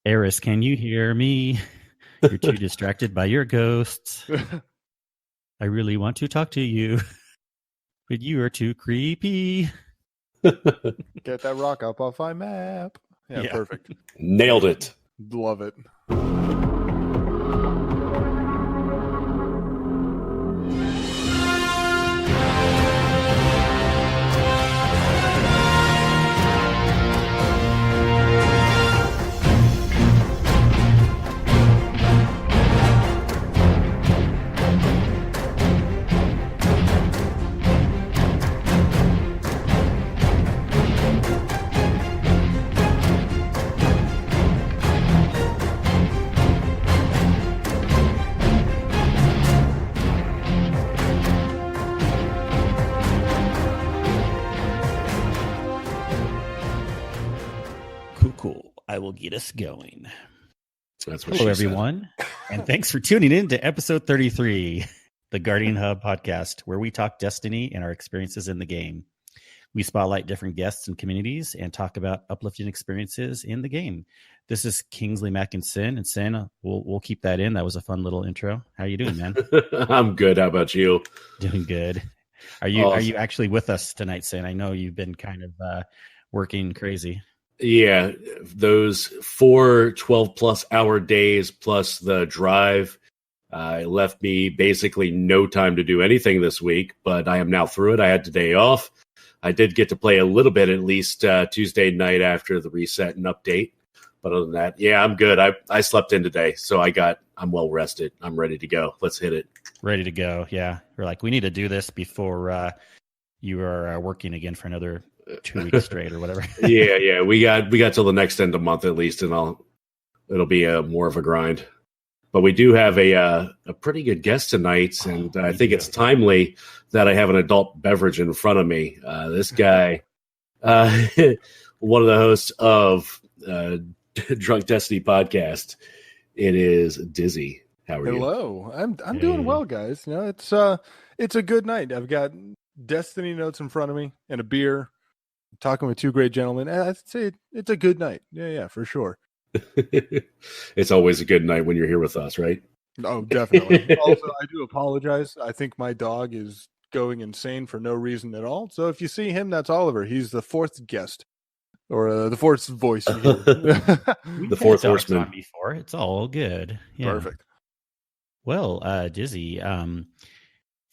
Eris, can you hear me? You're too distracted by your ghosts. I really want to talk to you, but you are too creepy. Get that rock up off my map. Yeah, perfect. Nailed it. Love it. Cool. I will get us going. That's what Hello, she everyone, and thanks for tuning in to episode 33, the Guardian Hub podcast, where we talk Destiny and our experiences in the game. We spotlight different guests and communities and talk about uplifting experiences in the game. This is Kingsley, Mac, and Sin. And Sin, we'll keep that in. That was a fun little intro. How you doing, man? I'm good. How about you? Doing good. Are you actually with us tonight, Sin? I know you've been kind of working crazy. Yeah, those 4 12-plus hour days plus the drive left me basically no time to do anything this week, but I am now through it. I had today off. I did get to play a little bit, at least Tuesday night after the reset and update. But other than that, yeah, I'm good. I slept in today, so I'm well rested. I'm ready to go. Let's hit it. Ready to go, yeah. We're like, we need to do this before you are working again for another 2 weeks straight or whatever. yeah. We got till the next end of month at least, and it'll be more of a grind. But we do have a pretty good guest tonight, and I think it's timely that I have an adult beverage in front of me. This guy, one of the hosts of Drunk Destiny podcast. It is Dizzy. How are you? Hello. I'm doing well, guys. You know, it's a good night. I've got Destiny notes in front of me and a beer. Talking with two great gentlemen. I'd say it's a good night. Yeah, for sure. It's always a good night when you're here with us, right? Oh, definitely. Also, I do apologize. I think my dog is going insane for no reason at all. So if you see him, that's Oliver. He's the fourth guest, or the fourth voice. The fourth horseman. Before it's all good. Yeah. Perfect. Well, Dizzy,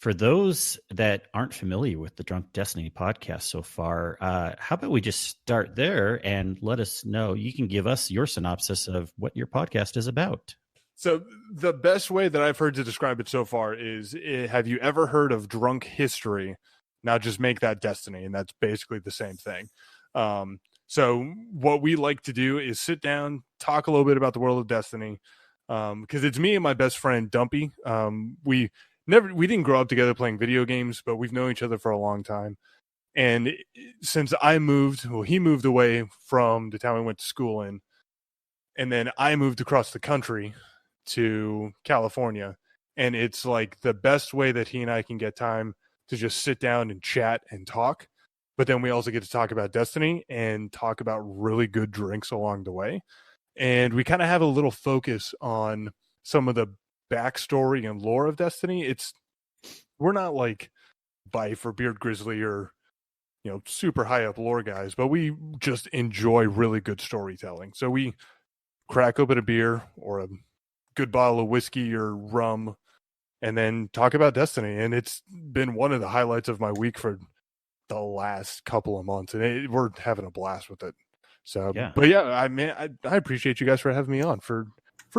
for those that aren't familiar with the Drunk Destiny podcast so far, how about we just start there and let us know? You can give us your synopsis of what your podcast is about. So the best way that I've heard to describe it so far is, have you ever heard of Drunk History? Now just make that Destiny, and that's basically the same thing. So what we like to do is sit down, talk a little bit about the world of Destiny, because it's me and my best friend, Dumpy. We didn't grow up together playing video games, but we've known each other for a long time. And since he moved away from the town we went to school in, and then I moved across the country to California. And it's like the best way that he and I can get time to just sit down and chat and talk. But then we also get to talk about Destiny and talk about really good drinks along the way. And we kind of have a little focus on some of the backstory and lore of Destiny. We're not like Bife or Beard Grizzly or super high up lore guys, but we just enjoy really good storytelling. So we crack open a beer or a good bottle of whiskey or rum and then talk about Destiny, and it's been one of the highlights of my week for the last couple of months, and we're having a blast with it. So yeah. But yeah, I appreciate you guys for having me on for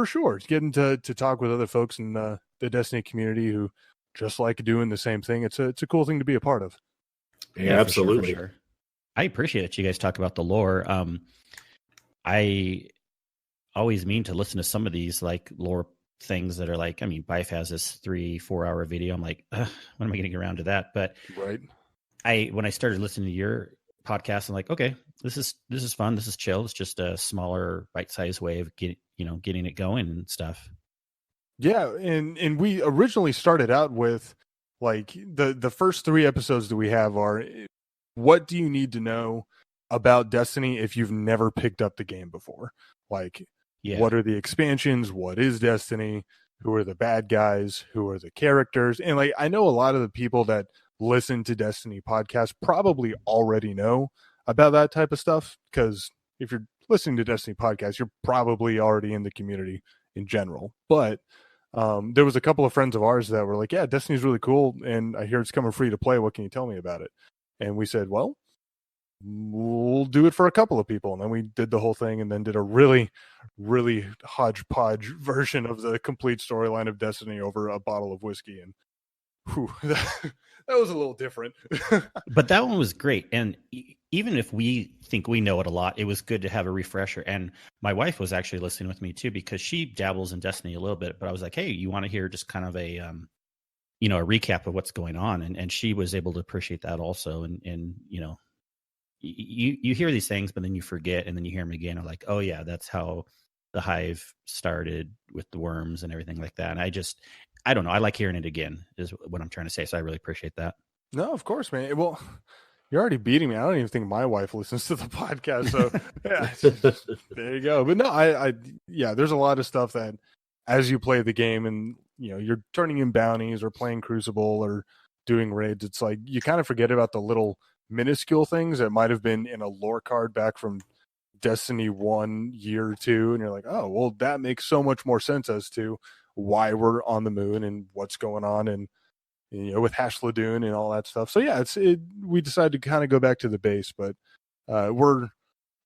sure. It's getting to talk with other folks in the Destiny community who just like doing the same thing. It's a cool thing to be a part of. Yeah, absolutely. For sure. I appreciate that you guys talk about the lore. I always mean to listen to some of these like lore things that are like, I mean, Bife has this 3-4 hour video. I'm like, when am I getting around to that? But right. When I started listening to your podcast, I'm like, okay, this is fun. This is chill. It's just a smaller bite-sized way of getting it going and stuff. Yeah. And we originally started out with like the first 3 episodes that we have are, what do you need to know about Destiny if you've never picked up the game before? Like, Yeah. What are the expansions? What is Destiny? Who are the bad guys? Who are the characters? And like, I know a lot of the people that listen to Destiny podcasts probably already know about that type of stuff, because if you're listening to Destiny podcasts, you're probably already in the community in general. But there was a couple of friends of ours that were like, yeah, Destiny's really cool, and I hear it's coming free to play. What can you tell me about it? And we said, well, we'll do it for a couple of people. And then we did the whole thing, and then did a really, really hodgepodge version of the complete storyline of Destiny over a bottle of whiskey. And whew, that was a little different. But that one was great. And even if we think we know it a lot, it was good to have a refresher. And my wife was actually listening with me too, because she dabbles in Destiny a little bit. But I was like, hey, you want to hear just kind of a a recap of what's going on? And she was able to appreciate that also. And you hear these things, but then you forget, and then you hear them again. Or like, oh yeah, that's how the Hive started with the worms and everything like that. And I don't know. I like hearing it again, is what I'm trying to say. So I really appreciate that. No, of course, man. Well, you're already beating me. I don't even think my wife listens to the podcast. So yeah, there you go. But no, I there's a lot of stuff that as you play the game and you're turning in bounties or playing Crucible or doing raids, it's like you kind of forget about the little minuscule things that might have been in a lore card back from Destiny 1 year or 2, and you're like, oh well, that makes so much more sense as to why we're on the moon and what's going on, and with Hash Ladoon and all that stuff. So yeah, we decided to kind of go back to the base, but the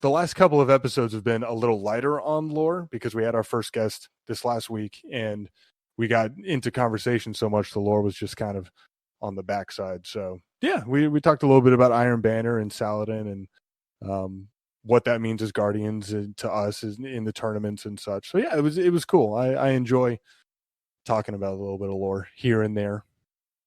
last couple of episodes have been a little lighter on lore because we had our first guest this last week, and we got into conversation so much the lore was just kind of on the backside. So yeah, we talked a little bit about Iron Banner and Saladin and what that means as Guardians to us in the tournaments and such. So yeah, it was cool. I enjoy talking about a little bit of lore here and there.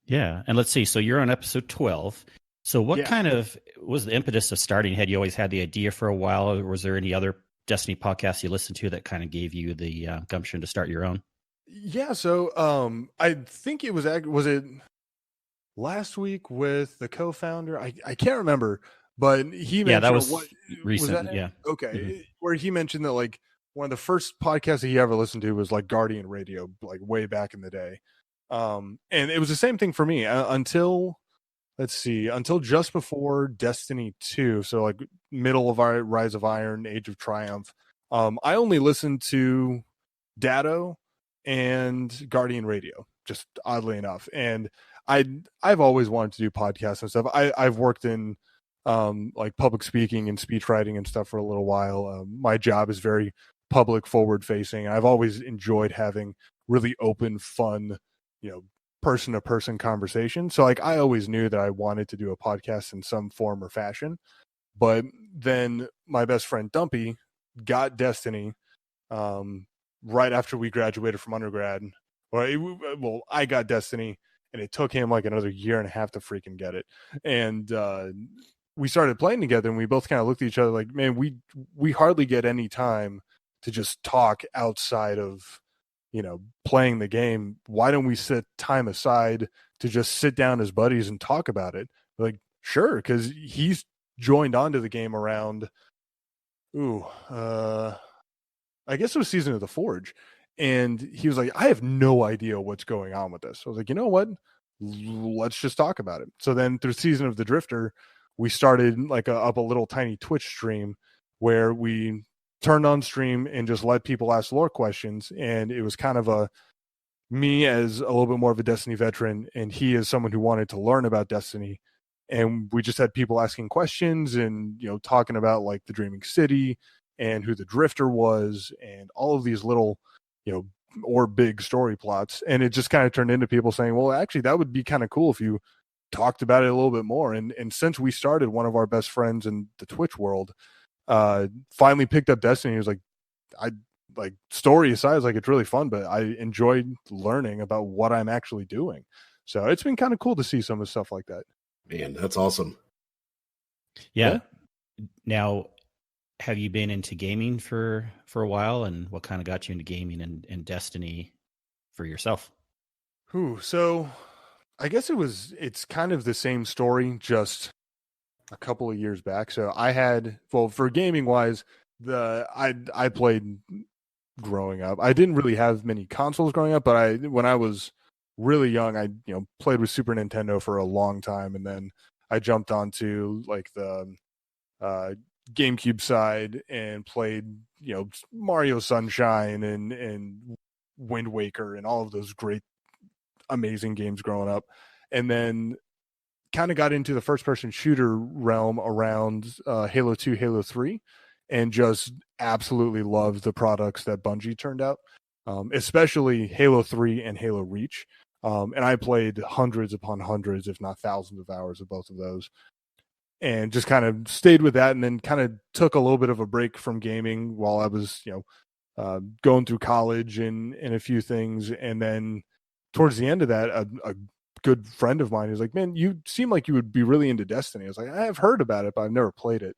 Yeah. And let's see. So you're on episode 12. So what kind of was the impetus of starting? Had you always had the idea for a while, or was there any other Destiny podcasts you listened to that kind of gave you the gumption to start your own? Yeah. So I think it was it last week with the co-founder? I can't remember, but he mentioned that was recent. Was that yeah. Okay. Mm-hmm. Where he mentioned that like one of the first podcasts that he ever listened to was like Guardian Radio, like way back in the day. And it was the same thing for me until just before Destiny 2. So like middle of our Rise of Iron, Age of Triumph. I only listened to Datto and Guardian Radio, just oddly enough. And I've always wanted to do podcasts and stuff. I've worked in like public speaking and speech writing and stuff for a little while. My job is very public forward facing. I've always enjoyed having really open, fun, person to person conversation. So like I always knew that I wanted to do a podcast in some form or fashion. But then my best friend Dumpy got Destiny right after we graduated from undergrad. Well, I got Destiny, and it took him like another year and a half to freaking get it. And we started playing together, and we both kind of looked at each other like, man, we hardly get any time to just talk outside of playing the game. Why don't we set time aside to just sit down as buddies and talk about it? Like, sure, because he's joined onto the game around I guess it was Season of the Forge, and he was like, I have no idea what's going on with this. I was like, you know what, let's just talk about it. So then through Season of the Drifter, we started like up a little tiny Twitch stream where we turned on stream and just let people ask lore questions. And it was kind of me as a little bit more of a Destiny veteran, and he as someone who wanted to learn about Destiny. And we just had people asking questions and, talking about like the Dreaming City and who the Drifter was and all of these little, or big story plots. And it just kind of turned into people saying, well, actually, that would be kind of cool if you talked about it a little bit more. And since we started, one of our best friends in the Twitch world finally picked up Destiny. He was like, I like, story aside, it's like, it's really fun, but I enjoyed learning about what I'm actually doing. So it's been kind of cool to see some of the stuff like that. Man, that's awesome. Yeah. Now, have you been into gaming for a while, and what kind of got you into gaming and Destiny for yourself? So I guess it's kind of the same story, just a couple of years back. So I had, for gaming wise, I played growing up. I didn't really have many consoles growing up, but when I was really young, I played with Super Nintendo for a long time, and then I jumped onto like the GameCube side and played Mario Sunshine and Wind Waker and all of those great, amazing games growing up, and then kind of got into the first person shooter realm around Halo 2, Halo 3, and just absolutely loved the products that Bungie turned out, especially Halo 3 and Halo Reach. And I played hundreds upon hundreds, if not thousands of hours of both of those, and just kind of stayed with that, and then kind of took a little bit of a break from gaming while I was, going through college and a few things. And then towards the end of that, a good friend of mine is like, man, you seem like you would be really into Destiny. I was like, I have heard about it, but I've never played it.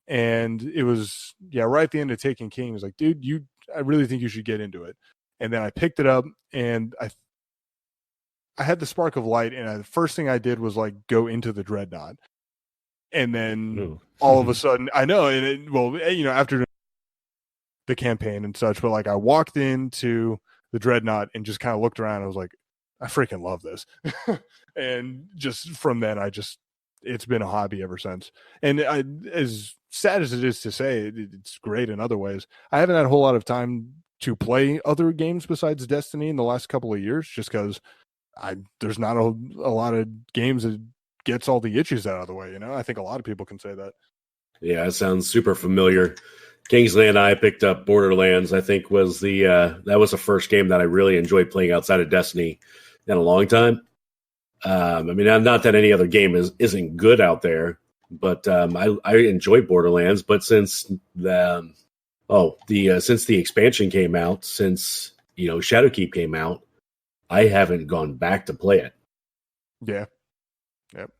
And it was, right at the end of Taken King, he was like, dude, I really think you should get into it. And then I picked it up, and I had the spark of light, and the first thing I did was like go into the Dreadnought. And then all of a sudden, I know, and after the campaign and such, but like I walked into the Dreadnought and just kind of looked around, and I was like, I freaking love this. And just from then, it's been a hobby ever since. And as sad as it is to say, it's great in other ways. I haven't had a whole lot of time to play other games besides Destiny in the last couple of years, just because there's not a lot of games that gets all the itches out of the way. I think a lot of people can say that. Yeah, it sounds super familiar. Kingsley and I picked up Borderlands. I think was that was the first game that I really enjoyed playing outside of Destiny in a long time. I mean, not that any other game isn't good out there, but I enjoy Borderlands. But since since the expansion came out, since Shadowkeep came out, I haven't gone back to play it. Yeah. Yep.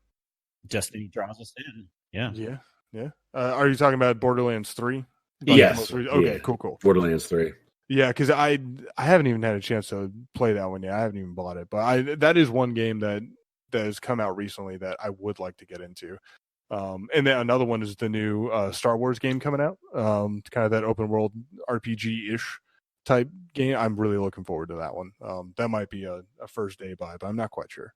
Destiny draws us in. Yeah. Yeah. Are you talking about Borderlands 3? Yes. Okay, yeah. Cool. Borderlands 3. Yeah, because I haven't even had a chance to play that one yet. I haven't even bought it, but that is one game that has come out recently that I would like to get into. And then another one is the new Star Wars game coming out. Kind of that open world RPG-ish type game. I'm really looking forward to that one. That might be a first day buy, but I'm not quite sure.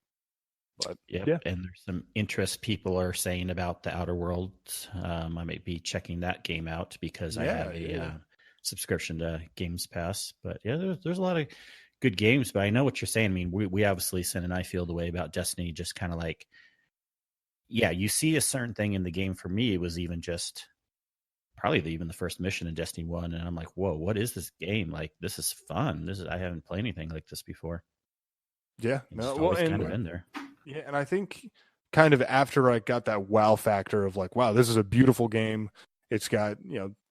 But yeah, and there's some interest people are saying about the Outer Worlds. I might be checking that game out because I have a subscription to Games Pass. But yeah, there's a lot of good games. But I know what you're saying. I mean, we obviously, Sin and I feel the way about Destiny. Just kind of like, you see a certain thing in the game. For me, it was even just probably even the first mission in Destiny 1, and I'm like, whoa, what is this game? Like, this is fun. I haven't played anything like this before. Yeah, kind of in there. Yeah, and I think kind of after I got that wow factor of like, wow, this is a beautiful game. It's got,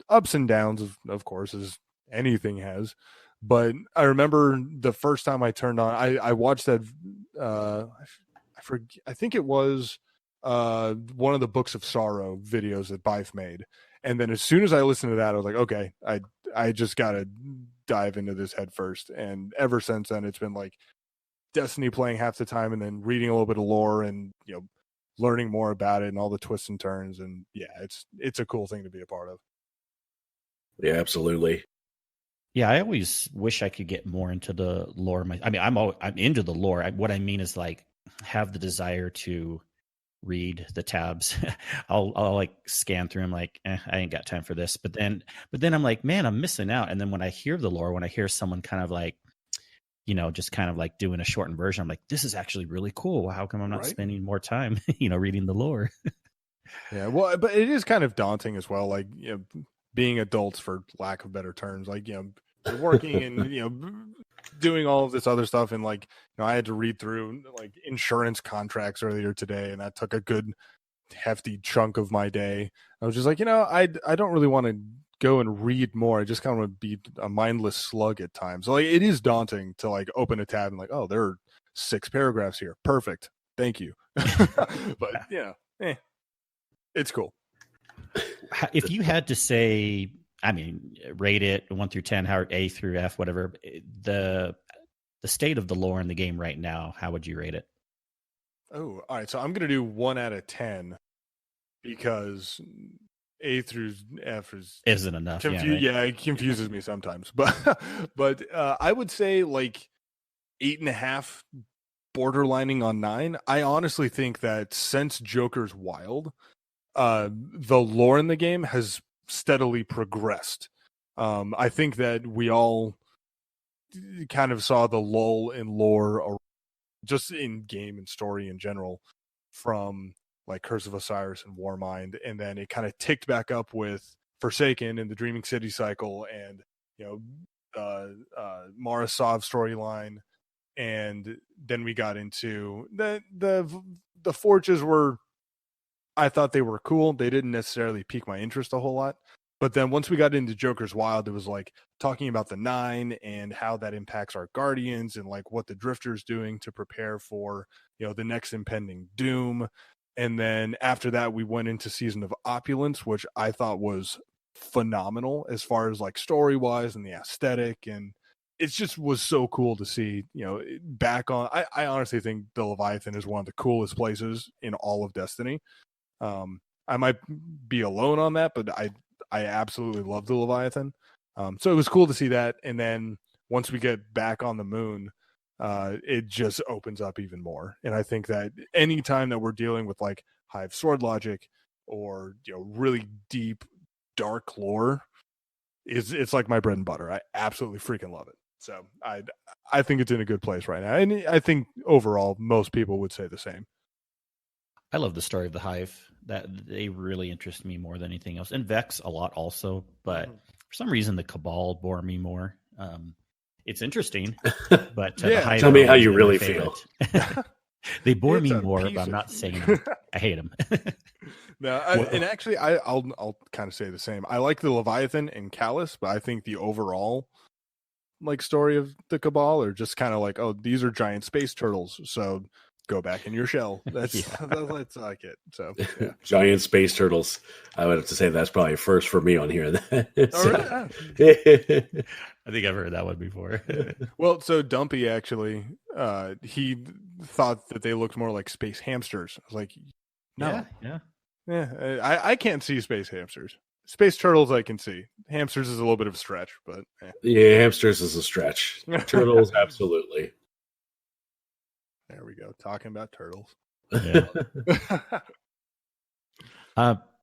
ups and downs, of course, as anything has. But I remember the first time I turned on, I watched that, I think it was one of the Books of Sorrow videos that Bife made. And then as soon as I listened to that, I was like, okay, I just got to dive into this head first. And ever since then, it's been like Destiny playing half the time and then reading a little bit of lore and, learning more about it and all the twists and turns. And yeah, it's a cool thing to be a part of. Yeah, absolutely. Yeah, I always wish I could get more into the lore. I'm into the lore. What I mean is like have the desire to read the tabs. I'll like scan through them like, I ain't got time for this. But then I'm like, man, I'm missing out. And then when I hear the lore, when I hear someone kind of like, just kind of like doing a shortened version, I'm like, this is actually really cool. How come I'm not spending more time, reading the lore? Yeah, well, but it is kind of daunting as well. Like, being adults, for lack of better terms, like, you're working and, doing all of this other stuff. And like, I had to read through like insurance contracts earlier today, and that took a good hefty chunk of my day. I was just like, I don't really want to go and read more. I just kind of want to be a mindless slug at times. So like, it is daunting to like open a tab and like, oh, there are 6 paragraphs here. Perfect. Thank you. But it's cool. If you had to say, rate it 1 through 10, how A through F, whatever, the state of the lore in the game right now, how would you rate it? Oh, all right. So I'm going to do 1 out of 10 because A through F isn't enough. Right? Yeah, it confuses me sometimes. But I would say like 8.5, borderlining on 9. I honestly think that since Joker's Wild, the lore in the game has steadily progressed. I think that we all kind of saw the lull in lore, just in game and story in general, from like Curse of Osiris and Warmind, and then it kind of ticked back up with Forsaken and the Dreaming City cycle, and Mara Sov storyline, and then we got into the Forges were, I thought they were cool. They didn't necessarily pique my interest a whole lot. But then once we got into Joker's Wild, it was like talking about the 9 and how that impacts our Guardians and like what the Drifter's doing to prepare for, the next impending doom. And then after that, we went into Season of Opulence, which I thought was phenomenal as far as like story-wise and the aesthetic. And it just was so cool to see, back on. I honestly think the Leviathan is one of the coolest places in all of Destiny. I might be alone on that, but I absolutely love the Leviathan. So it was cool to see that. And then once we get back on the moon, it just opens up even more. And I think that any time that we're dealing with like Hive sword logic or, really deep, dark lore, it's like my bread and butter. I absolutely freaking love it. So I think it's in a good place right now. And I think overall, most people would say the same. I love the story of the Hive. That they really interest me more than anything else, and Vex a lot also. But for some reason, the Cabal bore me more. It's interesting, but the Hive, tell me how you really feel. They bore me more, but I'm not saying I hate them. No, and actually, I'll kind of say the same. I like the Leviathan and Callus, but I think the overall like story of the Cabal are just kind of like, oh, these are giant space turtles, so go back in your shell. That's that's like it. So yeah. Giant space turtles. I would have to say that's probably a first for me on here. So, I think I've heard that one before. Well, so Dumpy actually, he thought that they looked more like space hamsters. I was like, no, yeah. I can't see space hamsters. Space turtles I can see. Hamsters is a little bit of a stretch, but yeah, hamsters is a stretch. Turtles, absolutely. There we go. Talking about turtles. Yeah.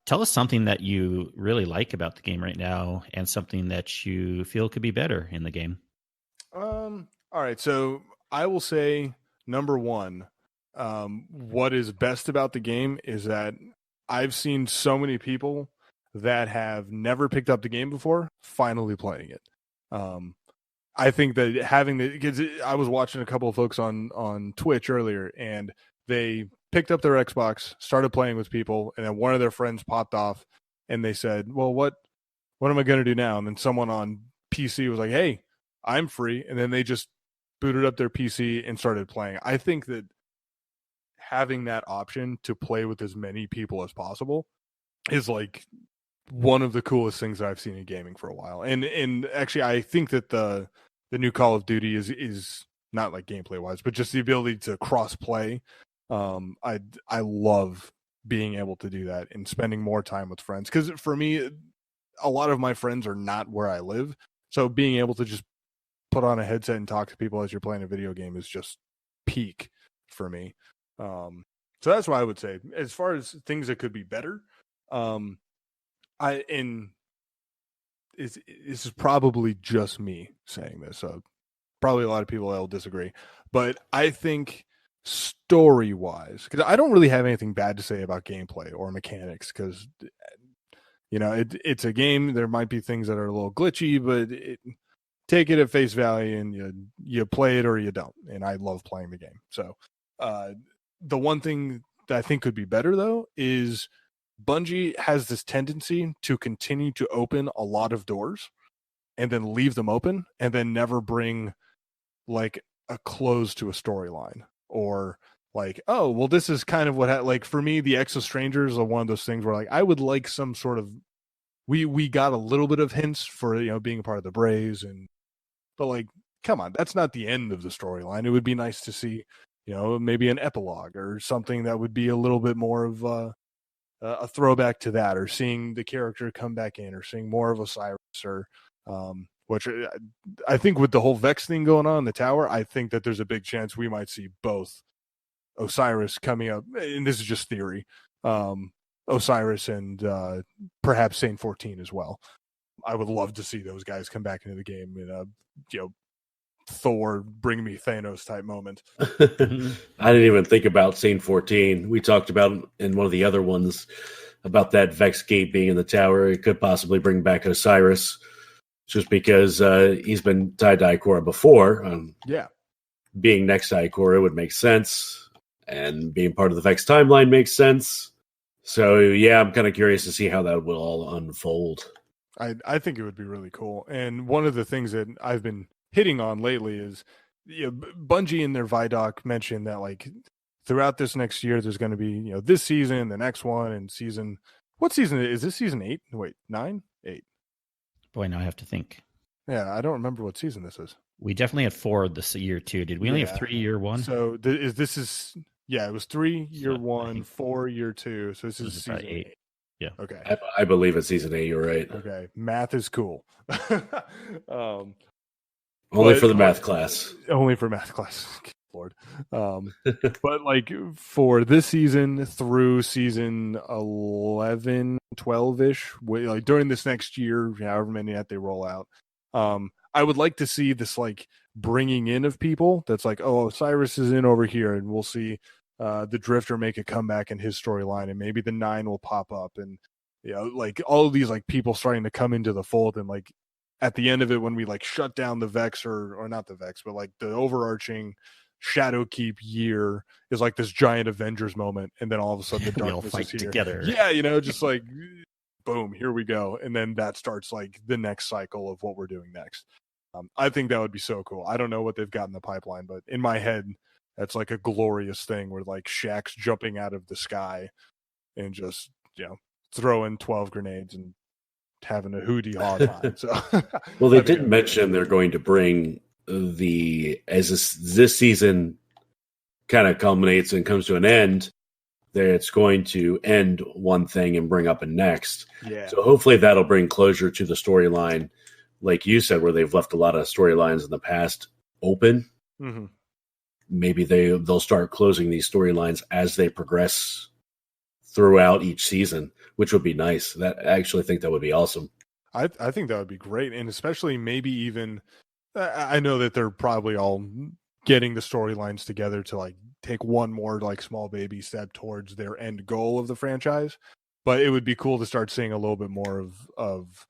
Tell us something that you really like about the game right now and something that you feel could be better in the game. All right. So I will say number one, what is best about the game is that I've seen so many people that have never picked up the game before finally playing it. I think that having because I was watching a couple of folks on Twitch earlier, and they picked up their Xbox, started playing with people, and then one of their friends popped off, and they said, "Well, what am I going to do now?" And then someone on PC was like, "Hey, I'm free," and then they just booted up their PC and started playing. I think that having that option to play with as many people as possible is like one of the coolest things that I've seen in gaming for a while. And actually, I think that the new Call of Duty is not like gameplay wise, but just the ability to cross play. I love being able to do that and spending more time with friends, because for me, a lot of my friends are not where I live, so being able to just put on a headset and talk to people as you're playing a video game is just peak for me. So that's what I would say as far as things that could be better. This is probably just me saying this, so probably a lot of people will disagree, but I think story-wise, because I don't really have anything bad to say about gameplay or mechanics, because it's a game. There might be things that are a little glitchy, but take it at face value, and you play it or you don't. And I love playing the game. So the one thing that I think could be better, though, is Bungie has this tendency to continue to open a lot of doors and then leave them open and then never bring like a close to a storyline, or like, oh, well, this is kind of what like for me, the Exo Strangers are one of those things where like I would like some sort of we got a little bit of hints for being a part of the Braves, but like, come on, that's not the end of the storyline. It would be nice to see maybe an epilogue or something that would be a little bit more of a throwback to that, or seeing the character come back in, or seeing more of Osiris, or which I think with the whole Vex thing going on in the tower, I think that there's a big chance we might see both Osiris coming up, and this is just theory, Osiris and perhaps Saint 14 as well. I would love to see those guys come back into the game in a Thor bring me Thanos type moment. I didn't even think about Saint 14. We talked about in one of the other ones about that Vex gate being in the tower. It could possibly bring back Osiris just because he's been tied to Ikora before. Being next to Ikora would make sense, and being part of the Vex timeline makes sense. So yeah, I'm kind of curious to see how that will all unfold. I think it would be really cool. And one of the things that I've been hitting on lately is, Bungie in their Vidoc mentioned that like throughout this next year, there's going to be, this season, the next one, and what season is this? Season 8? Wait, 9? 8. Boy, now I have to think. Yeah, I don't remember what season this is. We definitely had 4 this year too. Did we only have 3 year 1? So it was 3 year 1, 4 year 2. So this is season 8. Yeah. Okay. I believe it's season 8. You're right. Okay. Math is cool. Only for the math class. Only for math class. Lord. But like for this season through season 11, 12-ish, like during this next year, however many that they roll out, I would like to see this like bringing in of people that's like, oh, Osiris is in over here, and we'll see the Drifter make a comeback in his storyline, and maybe the 9 will pop up, and like all of these like people starting to come into the fold, and like at the end of it when we like shut down the Vex or not the Vex, but like the overarching Shadowkeep year is like this giant Avengers moment, and then all of a sudden the darkness fight is here. together. Yeah, just like boom, here we go, and then that starts like the next cycle of what we're doing next. I think that would be so cool. I don't know what they've got in the pipeline, but in my head, that's like a glorious thing where like Shaq's jumping out of the sky and just throwing 12 grenades and having a hootie hog line. So, well, they did mention they're going to bring as this season kind of culminates and comes to an end, that it's going to end one thing and bring up a next. Yeah. So hopefully that'll bring closure to the storyline, like you said, where they've left a lot of storylines in the past open. Mm-hmm. Maybe they'll start closing these storylines as they progress throughout each season, which would be nice. I actually think that would be awesome. I think that would be great, and especially maybe even I know that they're probably all getting the storylines together to like take one more like small baby step towards their end goal of the franchise, but it would be cool to start seeing a little bit more of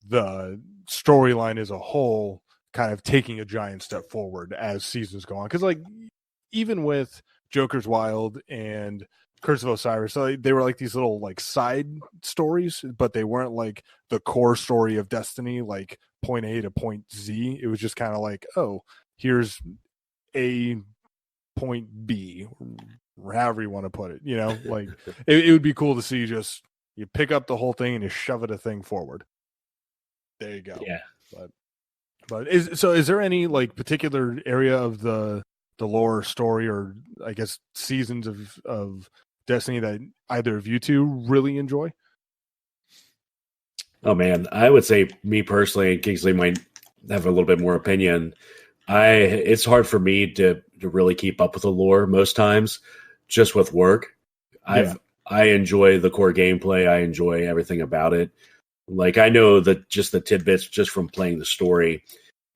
the storyline as a whole kind of taking a giant step forward as seasons go on. Because like even with Joker's Wild and Curse of Osiris, they were like these little like side stories, but they weren't like the core story of Destiny, like point A to point Z. It was just kind of like, oh, here's A point B, or however you want to put it. Like it would be cool to see just you pick up the whole thing and you shove it a thing forward. There you go. Yeah. But is there any like particular area of the lore story, or I guess seasons of Destiny that either of you two really enjoy? Oh man, I would say me personally, and Kingsley might have a little bit more opinion. It's hard for me to really keep up with the lore most times, just with work. I enjoy the core gameplay. I enjoy everything about it. Like I know that just the tidbits just from playing the story.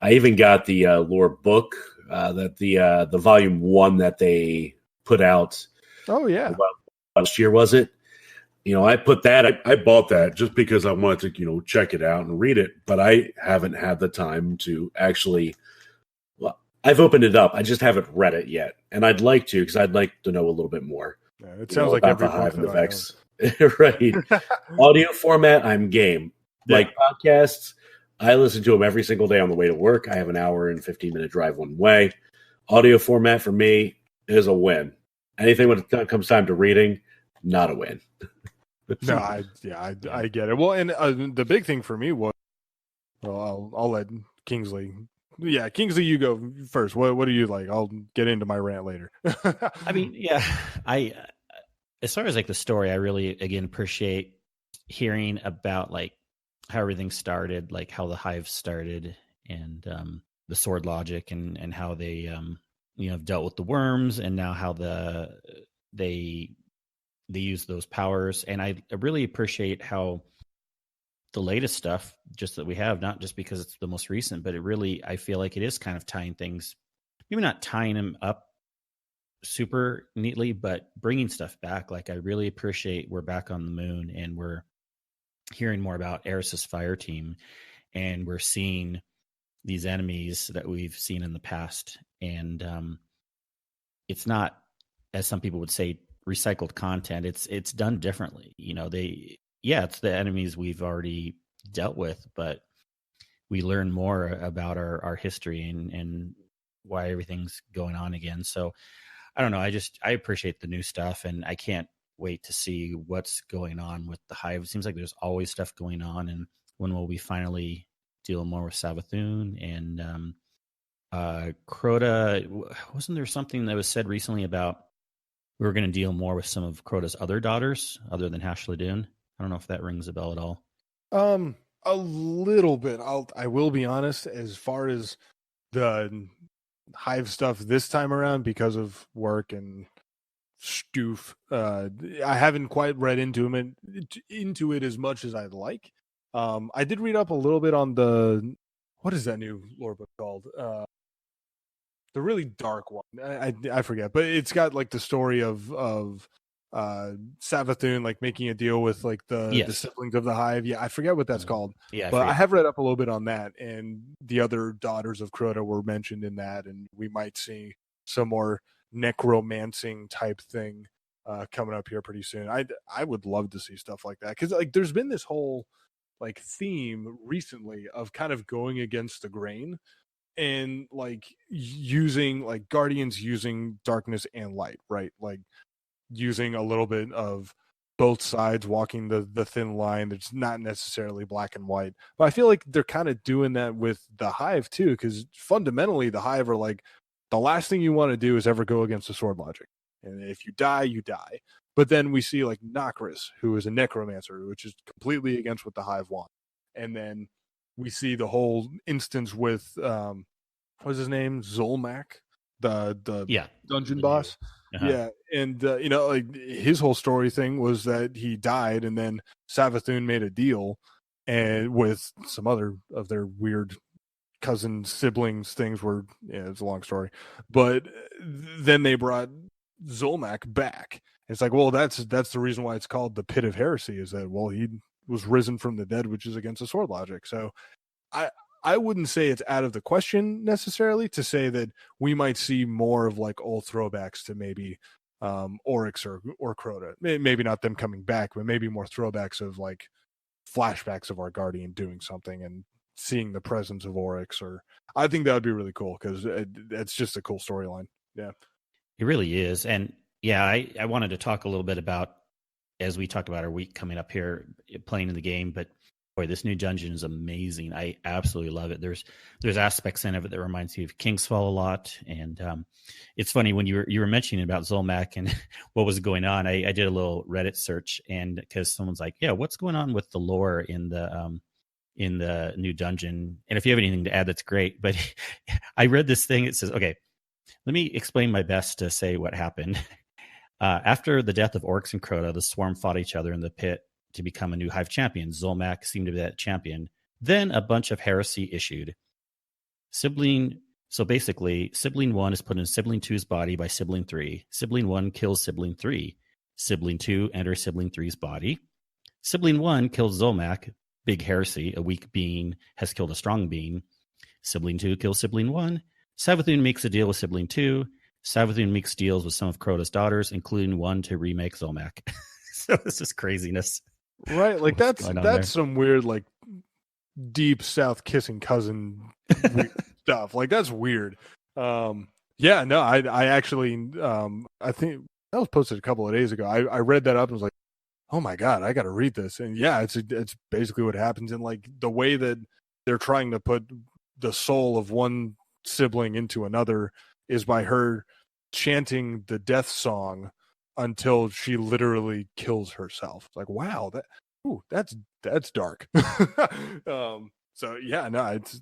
I even got the lore book that the volume 1 that they put out. Oh yeah, last year was it? I put that. I bought that just because I wanted to check it out and read it. But I haven't had the time to actually. Well, I've opened it up. I just haven't read it yet, and I'd like to because I'd like to know a little bit more. Yeah, it sounds like every the Hive and the book Vex. Right. Audio format, I'm game. Yeah. Like podcasts, I listen to them every single day on the way to work. I have an hour and 15-minute drive one way. Audio format for me is a win. Anything when it comes time to reading, not a win. No, I get it. Well, and the big thing for me was, I'll let Kingsley. Yeah, Kingsley, you go first. What do you like? I'll get into my rant later. I mean, yeah, as far as like the story, I really again appreciate hearing about like how everything started, like how the Hive started, and the sword logic, and how they dealt with the worms, and now how they use those powers. And I really appreciate how the latest stuff just that we have, not just because it's the most recent, but it really, I feel like it is kind of tying things, maybe not tying them up super neatly, but bringing stuff back. Like I really appreciate we're back on the moon, and we're hearing more about Eris's fire team, and we're seeing these enemies that we've seen in the past. And it's not, as some people would say, recycled content. It's done differently. It's the enemies we've already dealt with, but we learn more about our history and why everything's going on again. So I don't know. I appreciate the new stuff, and I can't wait to see what's going on with the Hive. It seems like there's always stuff going on, and when will we finally deal more with Savathun and Crota? Wasn't there something that was said recently about we were going to deal more with some of Crota's other daughters other than Hashladun? I don't know if that rings a bell at all. A little bit. I will be honest, as far as the Hive stuff this time around, because of work and stoof, I haven't quite read into it as much as I'd like. I did read up a little bit on what is that new lore book called? The really dark one. I forget, but it's got like the story of Savathun like making a deal with like the siblings of the Hive. Yeah, I forget what that's called. Yeah, but I have read up a little bit on that, and the other daughters of Crota were mentioned in that, and we might see some more necromancing type thing coming up here pretty soon. I would love to see stuff like that, because like there's been this whole like theme recently of kind of going against the grain, and like using like Guardians using darkness and light, right? Like using a little bit of both sides, walking the thin line that's not necessarily black and white. But I feel like they're kind of doing that with the Hive too, because fundamentally the Hive are like, the last thing you want to do is ever go against the sword logic, and if you die, you die. But then we see like Nokris, who is a necromancer, which is completely against what the Hive want. And then we see the whole instance with what's his name, Zolmak, the dungeon boss. Uh-huh. Yeah, and like his whole story thing was that he died, and then Savathun made a deal, and with some other of their weird cousin siblings things were, it's a long story, but then they brought Zolmak back. It's like, well, that's the reason why it's called the Pit of Heresy, is that, well, he was risen from the dead, which is against the sword logic. So I wouldn't say it's out of the question necessarily to say that we might see more of like old throwbacks to maybe Oryx or Crota. Maybe not them coming back, but maybe more throwbacks of like flashbacks of our Guardian doing something and seeing the presence of Oryx. Or I think that would be really cool, because it's just a cool storyline. Yeah, it really is. And yeah, I wanted to talk a little bit about, as we talked about our week coming up here, playing in the game, but boy, this new dungeon is amazing. I absolutely love it. There's aspects in it that reminds me of Kingsfall a lot, and it's funny when you were mentioning about Zolmak and what was going on. I did a little Reddit search, and because someone's like, "Yeah, what's going on with the lore in the new dungeon?" And if you have anything to add, that's great. But I read this thing. It says, "Okay, let me explain my best to say what happened." After the death of Oryx and Crota, the Swarm fought each other in the pit to become a new Hive champion. Zolmak seemed to be that champion. Then a bunch of heresy issued. So basically, Sibling 1 is put in Sibling 2's body by Sibling 3. Sibling 1 kills Sibling 3. Sibling 2 enters Sibling 3's body. Sibling 1 kills Zolmak. Big heresy, a weak being has killed a strong being. Sibling 2 kills Sibling 1. Savathun makes a deal with Sibling 2. Savathun makes deals with some of Crota's daughters, including one to remake Zolmak. So it's just craziness. Right, like that's some weird, like deep South kissing cousin weird stuff. Like that's weird. Yeah, no, I actually I think that was posted a couple of days ago. I read that up and was like, oh my god, I got to read this. And yeah, it's basically what happens. And like the way that they're trying to put the soul of one sibling into another is by her chanting the death song until she literally kills herself. It's like, wow, that's dark. So yeah, no, it's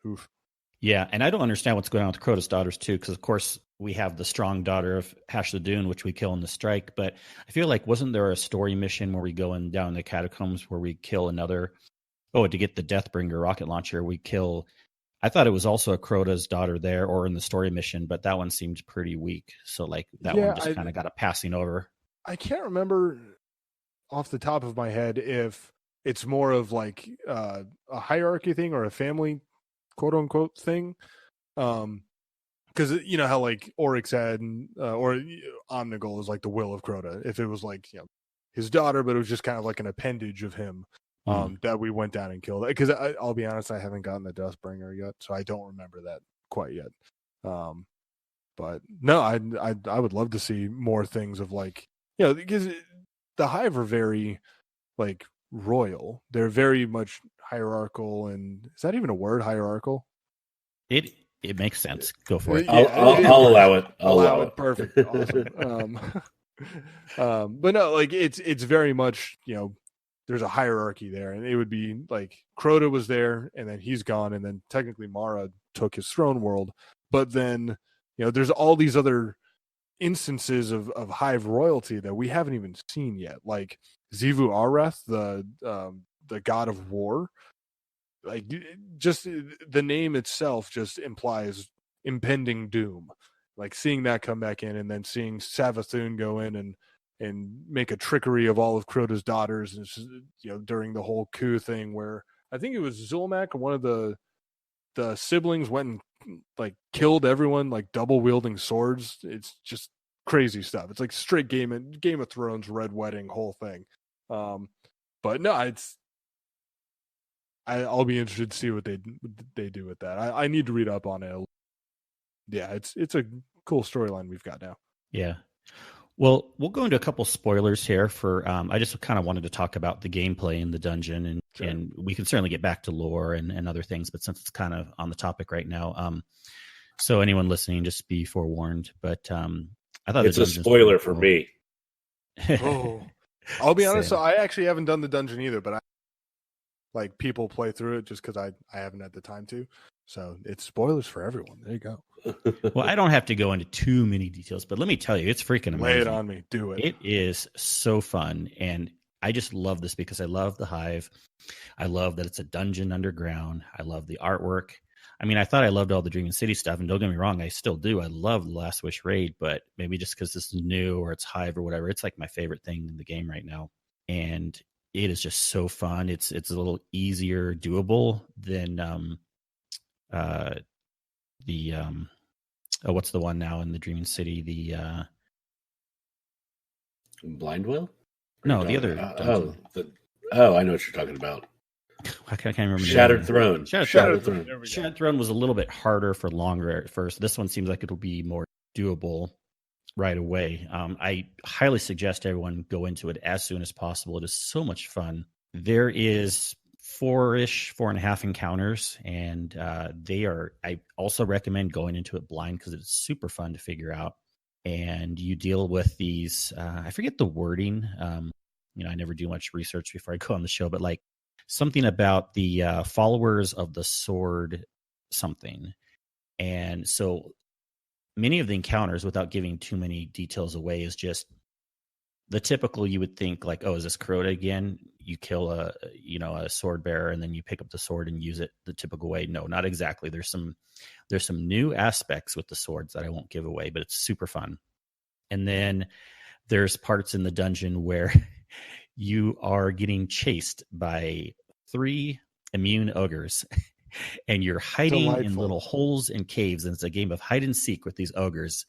oof. Yeah, and I don't understand what's going on with Crota's daughters too, because of course we have the strong daughter of Hash the Dune, which we kill in the strike. But I feel like wasn't there a story mission where we go in down the catacombs where we kill another? Oh, to get the Deathbringer rocket launcher, we kill. I thought it was also a Crota's daughter there, or in the story mission, but that one seemed pretty weak. So like that one just kind of got a passing over. I can't remember off the top of my head if it's more of like a hierarchy thing or a family quote unquote thing. Because you know how like Oryx had or Omnigul is like the will of Crota. If it was like his daughter, but it was just kind of like an appendage of him that we went down and killed. Because I'll be honest, I haven't gotten the Deathbringer yet, so I don't remember that quite yet. But no, I would love to see more things of like because the Hive are very like royal. They're very much hierarchical, and is that even a word? Hierarchical? It makes sense. Go for it. I'll allow it. I'll allow it. Perfect. Awesome. But no, like it's very much there's a hierarchy there, and it would be like Crota was there, and then he's gone, and then technically Mara took his throne world, but then there's all these other instances of Hive royalty that we haven't even seen yet, like Xivu Arath, the god of war. Like just the name itself just implies impending doom. Like seeing that come back in, and then seeing Savathun go in and make a trickery of all of Crota's daughters, and during the whole coup thing where I think it was Zulmak, one of the siblings went and like killed everyone, like double wielding swords. It's just crazy stuff. It's like straight Game of Thrones Red Wedding whole thing. But no, I'll be interested to see what they do with that. I need to read up on it. Yeah, it's a cool storyline we've got now. Yeah. Well, we'll go into a couple spoilers here for I just kind of wanted to talk about the gameplay in the dungeon, and Sure. and we can certainly get back to lore and other things, but since it's kind of on the topic right now, so anyone listening, just be forewarned. But I thought it's a spoiler for me. Oh, I'll be honest. So I actually haven't done the dungeon either, but like people play through it just because I haven't had the time to. So it's spoilers for everyone. There you go. Well, I don't have to go into too many details, but let me tell you, it's freaking amazing. Lay it on me. Do it. It is so fun, and I just love this because I love the Hive. I love that it's a dungeon underground. I love the artwork. I mean, I thought I loved all the Dreaming City stuff, and don't get me wrong, I still do. I love the Last Wish raid, but maybe just because this is new or it's Hive or whatever, it's like my favorite thing in the game right now. And it is just so fun. It's a little easier doable than what's the one now in the Dreaming City? The Blind Well? No, the other. I know what you're talking about. I can't remember. Shattered Throne. Shattered Throne. Shattered Throne was a little bit harder for longer at first. This one seems like it'll be more doable right away. I highly suggest everyone go into it as soon as possible. It is so much fun. There is 4.5 encounters, and I also recommend going into it blind because it's super fun to figure out. And you deal with these, I forget the wording. I never do much research before I go on the show, but like something about the followers of the sword something. And so many of the encounters, without giving too many details away, is just the typical. You would think like, oh, is this Crota again? You kill a sword bearer, and then you pick up the sword and use it the typical way. No, not exactly. There's some new aspects with the swords that I won't give away, but it's super fun. And then there's parts in the dungeon where you are getting chased by 3 immune ogres, and you're hiding in little holes and caves, and it's a game of hide and seek with these ogres.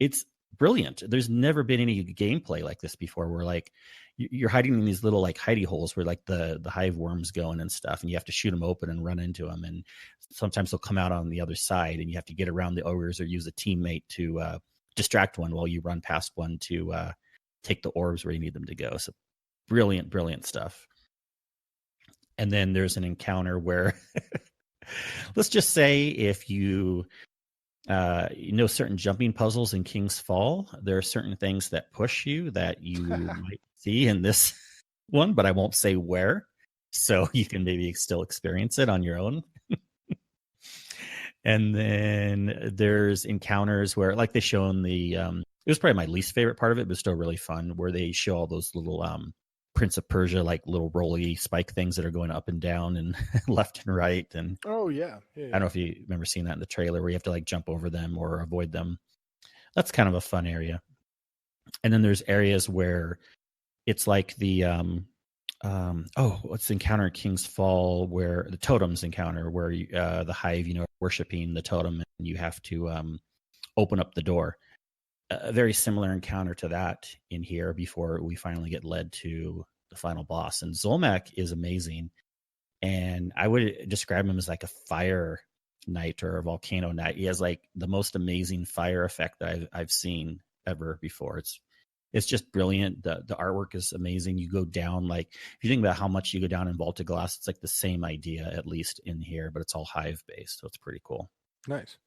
It's brilliant. There's never been any gameplay like this before, where like you're hiding in these little like hidey holes where like the hive worms go in and stuff, and you have to shoot them open and run into them, and sometimes they'll come out on the other side, and you have to get around the ogres or use a teammate to distract one while you run past one to take the orbs where you need them to go. So brilliant stuff. And then there's an encounter where let's just say if you certain jumping puzzles in King's Fall. There are certain things that push you that you might see in this one, but I won't say where. So you can maybe still experience it on your own. And then there's encounters where, like they show in the, it was probably my least favorite part of it, but still really fun, where they show all those little Prince of Persia, like little rolly spike things that are going up and down and left and right. And yeah. I don't know if you remember seeing that in the trailer, where you have to like jump over them or avoid them. That's kind of a fun area. And then there's areas where it's like the what's the encounter in King's Fall, where the totems encounter, where you, the Hive, worshiping the totem, and you have to open up the door. A very similar encounter to that in here before we finally get led to the final boss. And Zolmak is amazing, and I would describe him as like a fire knight or a volcano knight. He has like the most amazing fire effect that I've seen ever before. It's just brilliant. The artwork is amazing. You go down, like, if you think about how much you go down in Vaulted Glass, it's like the same idea, at least in here, but it's all Hive based, so it's pretty cool. Nice.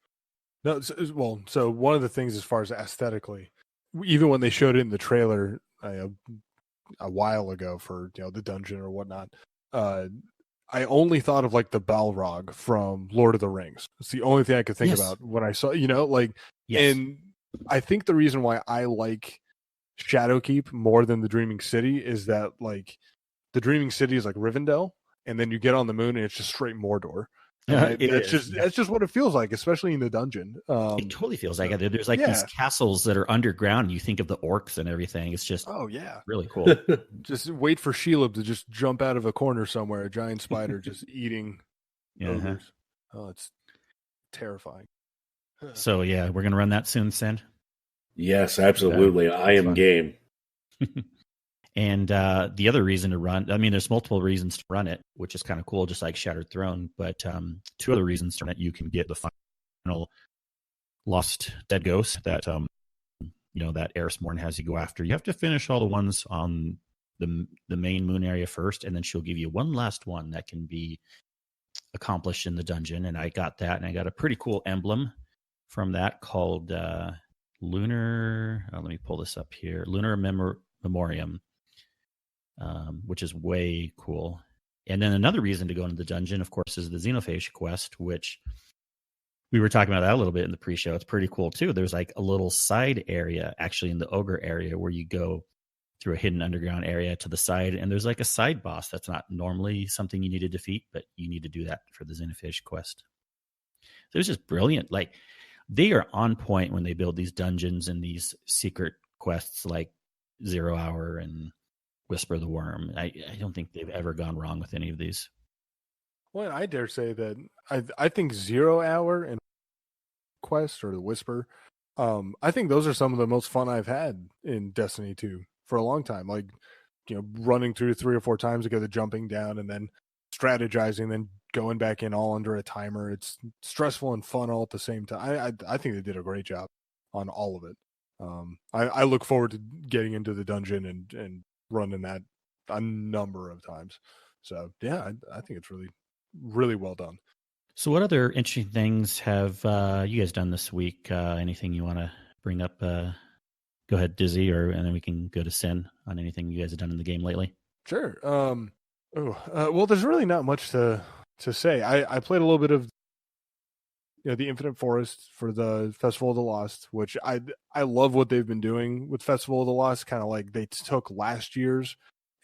No, so one of the things as far as aesthetically, even when they showed it in the trailer a while ago for the dungeon or whatnot, I only thought of like the Balrog from Lord of the Rings. It's the only thing I could think about when I saw, yes. And I think the reason why I like Shadowkeep more than the Dreaming City is that like the Dreaming City is like Rivendell, and then you get on the moon and it's just straight Mordor. That's just what it feels like, especially in the dungeon. It totally feels like it. There's like these castles that are underground. You think of the orcs and everything. It's just really cool. Just wait for Shelob to just jump out of a corner somewhere, a giant spider just eating ogres. Oh, it's terrifying. So we're gonna run that soon, Sen. Yes, absolutely. I am game. And the other reason to run, I mean, there's multiple reasons to run it, which is kind of cool, just like Shattered Throne. But two other reasons to run it: you can get the final Lost Dead Ghost that that Eris Morn has you go after. You have to finish all the ones on the main moon area first, and then she'll give you one last one that can be accomplished in the dungeon. And I got that, and I got a pretty cool emblem from that called Lunar. Let me pull this up here. Lunar Memoriam, which is way cool. And then another reason to go into the dungeon, of course, is the Xenophage quest, which we were talking about that a little bit in the pre-show. It's pretty cool too. There's like a little side area actually in the ogre area where you go through a hidden underground area to the side, and there's like a side boss that's not normally something you need to defeat, but you need to do that for the Xenophage quest. So it's just brilliant. Like, they are on point when they build these dungeons and these secret quests like 0 Hour and Whisper the Worm. I don't think they've ever gone wrong with any of these. Well, I dare say that I think 0 Hour and Quest or the Whisper, I think those are some of the most fun I've had in Destiny 2 for a long time. Like, running through 3 or 4 times to go to jumping down and then strategizing, then going back in all under a timer. It's stressful and fun all at the same time. I think they did a great job on all of it. I look forward to getting into the dungeon and running that a number of times. So I think it's really, really well done. So what other interesting things have you guys done this week? Anything you want to bring up? Go ahead, Dizzy, and then we can go to Sin on anything you guys have done in the game lately. Sure. Well, there's really not much to say. I played a little bit of the Infinite Forest for the Festival of the Lost, which I love what they've been doing with Festival of the Lost. Kind of like they took last year's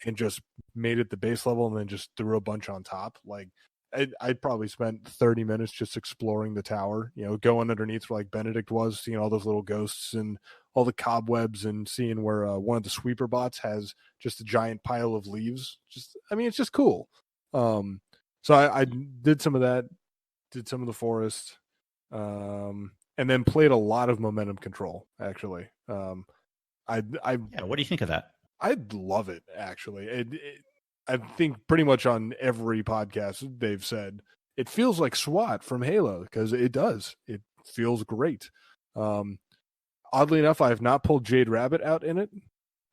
and just made it the base level and then just threw a bunch on top. Like I probably spent 30 minutes just exploring the tower, going underneath where like Benedict was, seeing all those little ghosts and all the cobwebs, and seeing where one of the sweeper bots has just a giant pile of leaves. It's just cool. So I did some of that, did some of the forest, and then played a lot of Momentum Control, actually. What do you think of that? I love it, actually. I think pretty much on every podcast they've said it feels like SWAT from Halo, because it does. It feels great. Oddly enough, I have not pulled Jade Rabbit out in it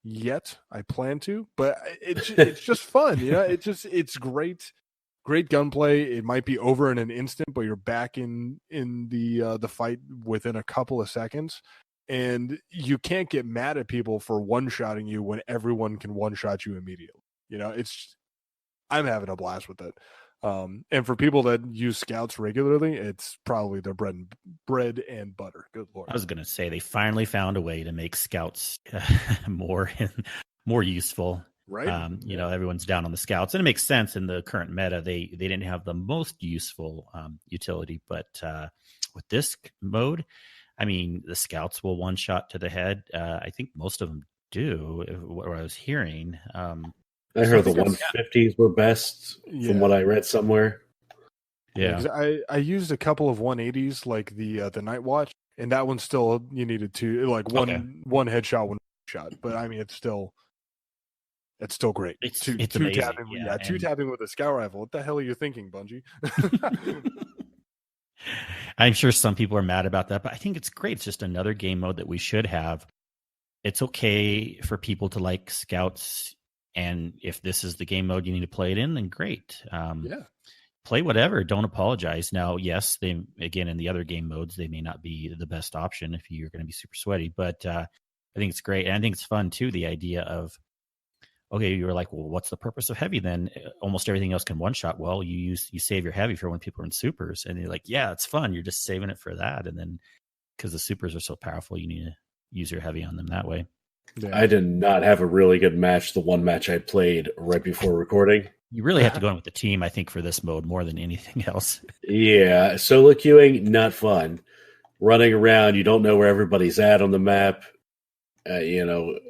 yet. I plan to, but it's just fun. It's great. great gunplay. It might be over in an instant, but you're back in the fight within a couple of seconds. And you can't get mad at people for one-shotting you when everyone can one-shot you immediately. I'm having a blast with it. And for people that use scouts regularly, it's probably their bread and butter. Good Lord. I was going to say they finally found a way to make scouts more useful. Right. Everyone's down on the scouts, and it makes sense in the current meta. They didn't have the most useful utility, but with this mode, I mean, the scouts will one shot to the head. I think most of them do. What I was hearing. I heard the 150s were best from what I read somewhere. Yeah, I used a couple of 180s, like the Night Watch, and that one still you needed to one headshot, one shot. But I mean, it's still great. It's two amazing. Tapping, two tapping with a scout rifle. What the hell are you thinking, Bungie? I'm sure some people are mad about that, but I think it's great. It's just another game mode that we should have. It's okay for people to like scouts, and if this is the game mode you need to play it in, then great. Play whatever. Don't apologize. Now, yes, in the other game modes, they may not be the best option if you're going to be super sweaty, but I think it's great. And I think it's fun, too, the idea of, okay, you were like, well, what's the purpose of heavy then? Almost everything else can one-shot. Well, you save your heavy for when people are in supers. And you're like, yeah, it's fun. You're just saving it for that. And then because the supers are so powerful, you need to use your heavy on them that way. Yeah. I did not have a really good match. The one match I played right before recording. You really have to go in with the team, I think, for this mode more than anything else. Yeah, solo queuing, not fun. Running around, you don't know where everybody's at on the map. You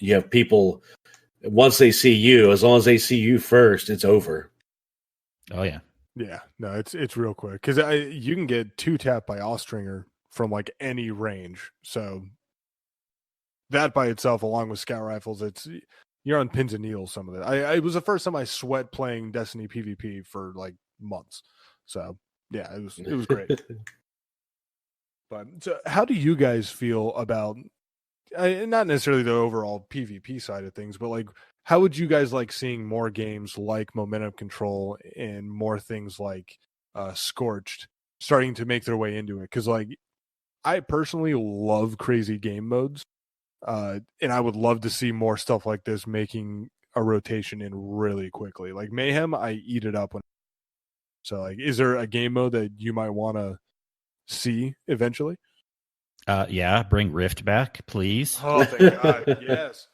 have people, once they see you, as long as they see you first, it's over. Oh, yeah. Yeah, no, it's real quick. Because you can get 2-tap by Austringer from like any range. So that by itself, along with scout rifles, you're on pins and needles. Some of it. It was the first time I sweat playing Destiny PvP for like months. So yeah, it was great. But so, how do you guys feel about not necessarily the overall PvP side of things, but like how would you guys like seeing more games like Momentum Control and more things like Scorched starting to make their way into it? Because like I personally love crazy game modes. And I would love to see more stuff like this making a rotation in really quickly. Like Mayhem, I eat it up. So, like, is there a game mode that you might want to see eventually? Yeah, bring Rift back, please. Oh, thank God, yes.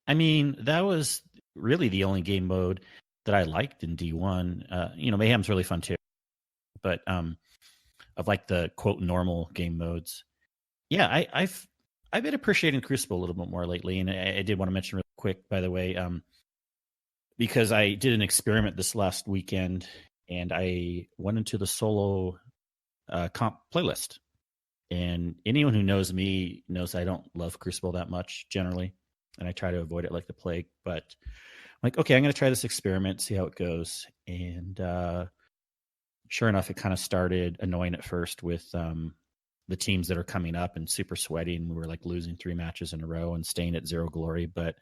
I mean, that was really the only game mode that I liked in D1. Mayhem's really fun too. But of like the quote normal game modes, yeah, I've been appreciating Crucible a little bit more lately, and I did want to mention real quick, by the way, because I did an experiment this last weekend, and I went into the solo comp playlist. And anyone who knows me knows I don't love Crucible that much generally, and I try to avoid it like the plague. But I'm like, okay, I'm going to try this experiment, see how it goes. And sure enough, it kind of started annoying at first with the teams that are coming up and super sweaty, and we were like losing 3 matches in a row and staying at 0 glory, but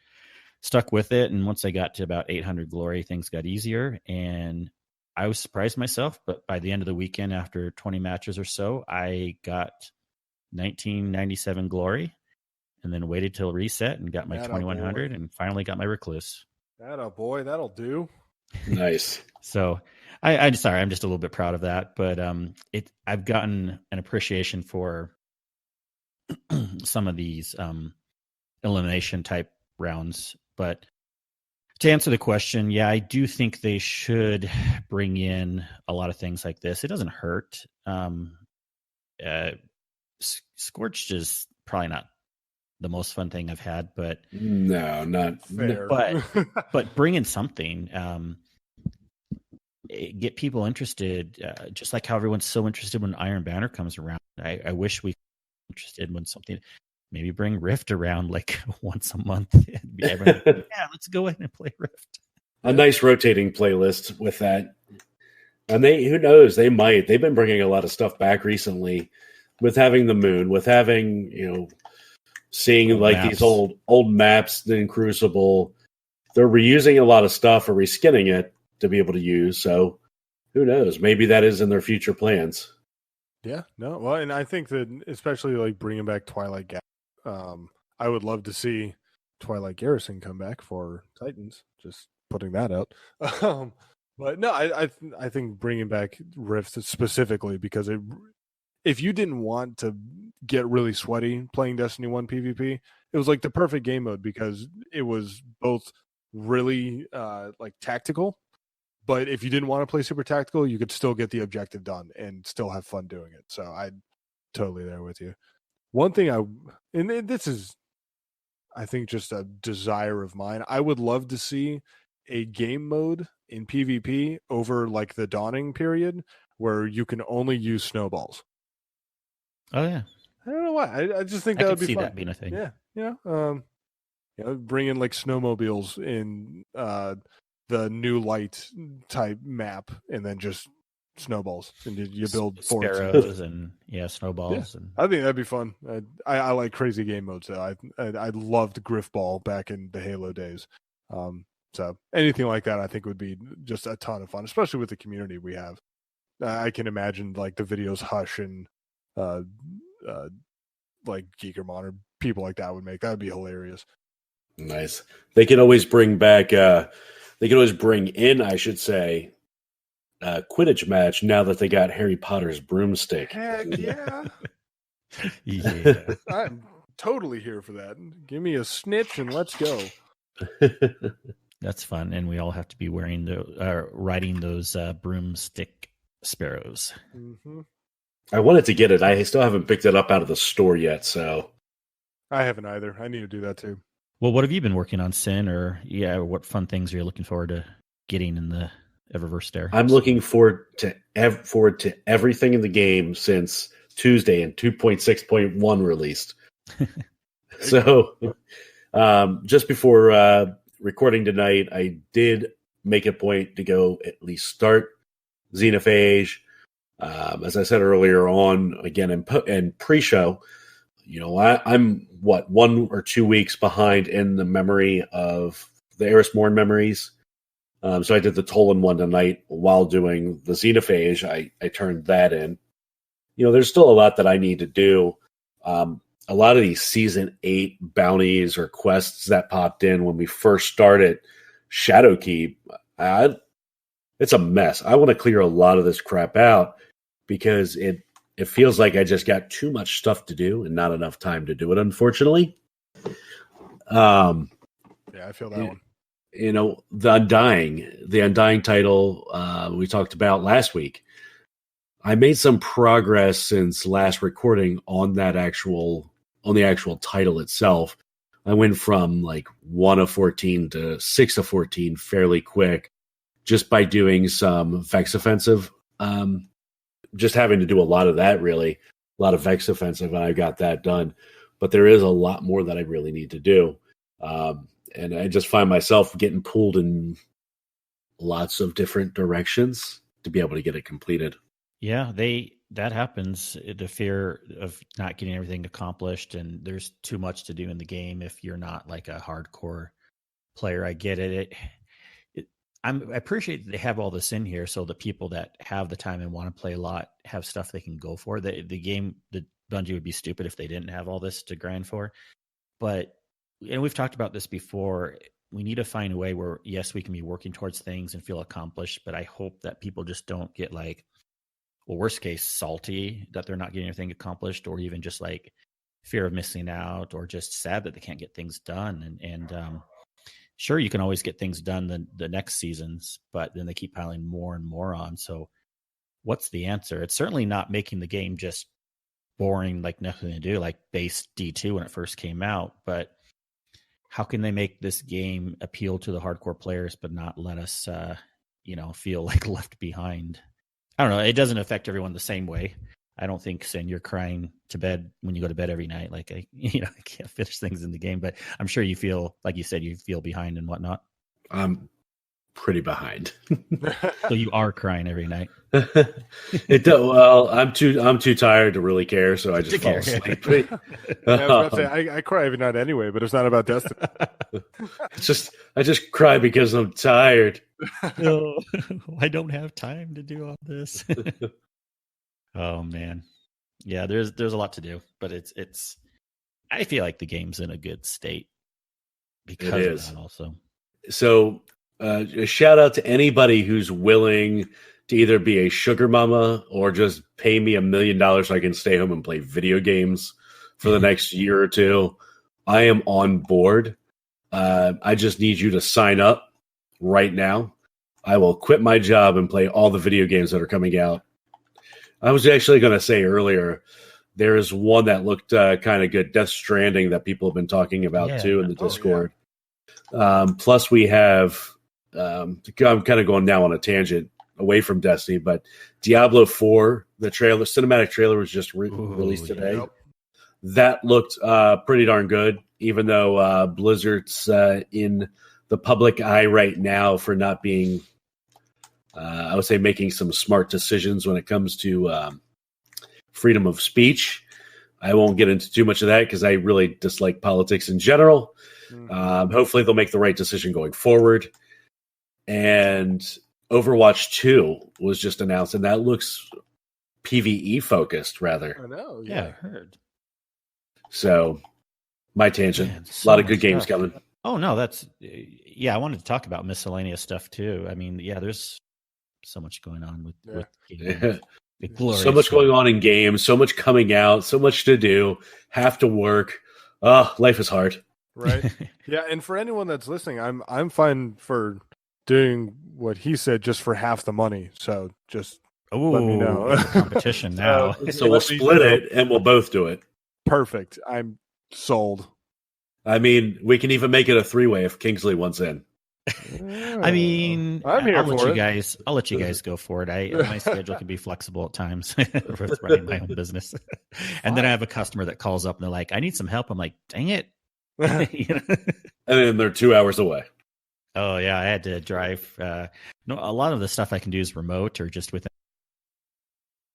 stuck with it. And once I got to about 800 glory, things got easier, and I was surprised myself. But by the end of the weekend, after 20 matches or so, I got 1997 glory, and then waited till reset and got my 2100, and finally got my recluse. Boy, that'll do. Nice. So I'm sorry, I'm just a little bit proud of that, but I've gotten an appreciation for some of these elimination type rounds. But to answer the question, yeah, I do think they should bring in a lot of things like this. It doesn't hurt. Scorched is probably not the most fun thing I've had, but no, not fair. But bring in something. Get people interested, just like how everyone's so interested when Iron Banner comes around. I wish we were interested when something, maybe bring Rift around like once a month. Yeah, let's go ahead and play Rift. A nice rotating playlist with that. And who knows, they've been bringing a lot of stuff back recently with having the moon, with having, seeing old like maps. These old maps in Crucible. They're reusing a lot of stuff or reskinning it to be able to use. So who knows? Maybe that is in their future plans. Yeah, no. Well, and I think that especially like bringing back Twilight Gap, I would love to see Twilight Garrison come back for Titans. Just putting that out. But no, I think bringing back Rift specifically because if you didn't want to get really sweaty playing Destiny 1 PvP, it was like the perfect game mode because it was both really like tactical, but if you didn't want to play super tactical, you could still get the objective done and still have fun doing it. So I'm totally there with you. One thing and this is, I think, just a desire of mine. I would love to see a game mode in PvP over like the dawning period where you can only use snowballs. Oh yeah, I don't know why. I just think I that could would be see fun. that being a thing. Yeah, bring in like snowmobiles in the new light type map, and then just snowballs, and you build forts. Sparrows and snowballs. Yeah, And I think that'd be fun. I like crazy game modes though. I loved Griffball back in the Halo days. So anything like that, I think would be just a ton of fun, especially with the community we have. I can imagine like the videos Hush and like Geekermon or people like that would make. That would be hilarious. Nice. They can always bring back. They can always bring in, I should say, a Quidditch match now that they got Harry Potter's broomstick. Heck yeah! yeah, I'm totally here for that. Give me a snitch and let's go. that's fun. And we all have to be wearing riding those broomstick sparrows. Mm-hmm. I wanted to get it. I still haven't picked it up out of the store yet. So I haven't either. I need to do that too. Well, what have you been working on, Sin? Or what fun things are you looking forward to getting in the Eververse there? I'm looking forward to everything in the game since Tuesday and 2.6.1 released. So just before recording tonight, I did make a point to go at least start Xenophage. As I said earlier on, again in pre-show, I'm 1 or 2 weeks behind in the memory of the Eris Morn memories. So I did the Tolan one tonight while doing the Xenophage. I turned that in. There's still a lot that I need to do. A lot of these Season 8 bounties or quests that popped in when we first started Shadowkeep, it's a mess. I want to clear a lot of this crap out because it feels like I just got too much stuff to do and not enough time to do it, unfortunately. Yeah, I feel that one. The Undying title we talked about last week. I made some progress since last recording on the actual title itself. I went from like 1 of 14 to 6 of 14 fairly quick just by doing some Vex Offensive. Just having to do a lot of that, really. A lot of Vex Offensive, and I got that done. But there is a lot more that I really need to do. And I just find myself getting pulled in lots of different directions to be able to get it completed. Yeah, that happens. The fear of not getting everything accomplished, and there's too much to do in the game if you're not like a hardcore player. I get it. I appreciate that they have all this in here, so the people that have the time and want to play a lot have stuff they can go for. The Bungie would be stupid if they didn't have all this to grind for. But, and we've talked about this before, we need to find a way where, yes, we can be working towards things and feel accomplished, but I hope that people just don't get like, well, worst case, salty that they're not getting anything accomplished, or even just like fear of missing out, or just sad that they can't get things done. And sure, you can always get things done the next seasons, but then they keep piling more and more on. So what's the answer? It's certainly not making the game just boring, like nothing to do, like base D2 when it first came out. But how can they make this game appeal to the hardcore players, but not let us, feel like left behind? I don't know. It doesn't affect everyone the same way. I don't think, Sin, you're crying to bed when you go to bed every night. Like, I can't finish things in the game, but I'm sure you feel, like you said, you feel behind and whatnot. pretty behind. So you are crying every night. Well, I'm too tired to really care, so I just fall asleep. I was about to say, I cry every night anyway, but it's not about Destiny. I just cry because I'm tired. No, I don't have time to do all this. Oh man, yeah. There's a lot to do, but it's. I feel like the game's in a good state because of that also. So, a shout out to anybody who's willing to either be a sugar mama or just pay me $1 million so I can stay home and play video games for the next year or two. I am on board. I just need you to sign up right now. I will quit my job and play all the video games that are coming out. I was actually going to say earlier, there is one that looked kind of good, Death Stranding, that people have been talking about too in the Discord. Yeah. Plus we have, I'm kind of going now on a tangent away from Destiny, but Diablo 4, the cinematic trailer was just released today. Yep. That looked pretty darn good, even though Blizzard's in the public eye right now for not being, I would say, making some smart decisions when it comes to freedom of speech. I won't get into too much of that because I really dislike politics in general. Mm-hmm. Hopefully they'll make the right decision going forward. And Overwatch 2 was just announced, and that looks PvE focused, rather. I know. Yeah, I heard. So, my tangent. Man, a lot of good games coming. Oh, no, that's... Yeah, I wanted to talk about miscellaneous stuff, too. I mean, yeah, there's so much going on with games. So much going on in games, so much coming out, so much to do, have to work. Life is hard. Right. Yeah, and for anyone that's listening, I'm fine for doing what he said just for half the money. So just let me know. Competition now. So we'll split it and we'll both do it. Perfect. I'm sold. I mean, we can even make it a 3-way if Kingsley wants in. I mean, I'm here I'll for let it. you guys. I'll let you guys go for it. My schedule can be flexible at times with running my own business. And then I have a customer that calls up and they're like, "I need some help." I'm like, "Dang it!" You know? And then they're 2 hours away. Oh yeah, I had to drive. No, a lot of the stuff I can do is remote or just within.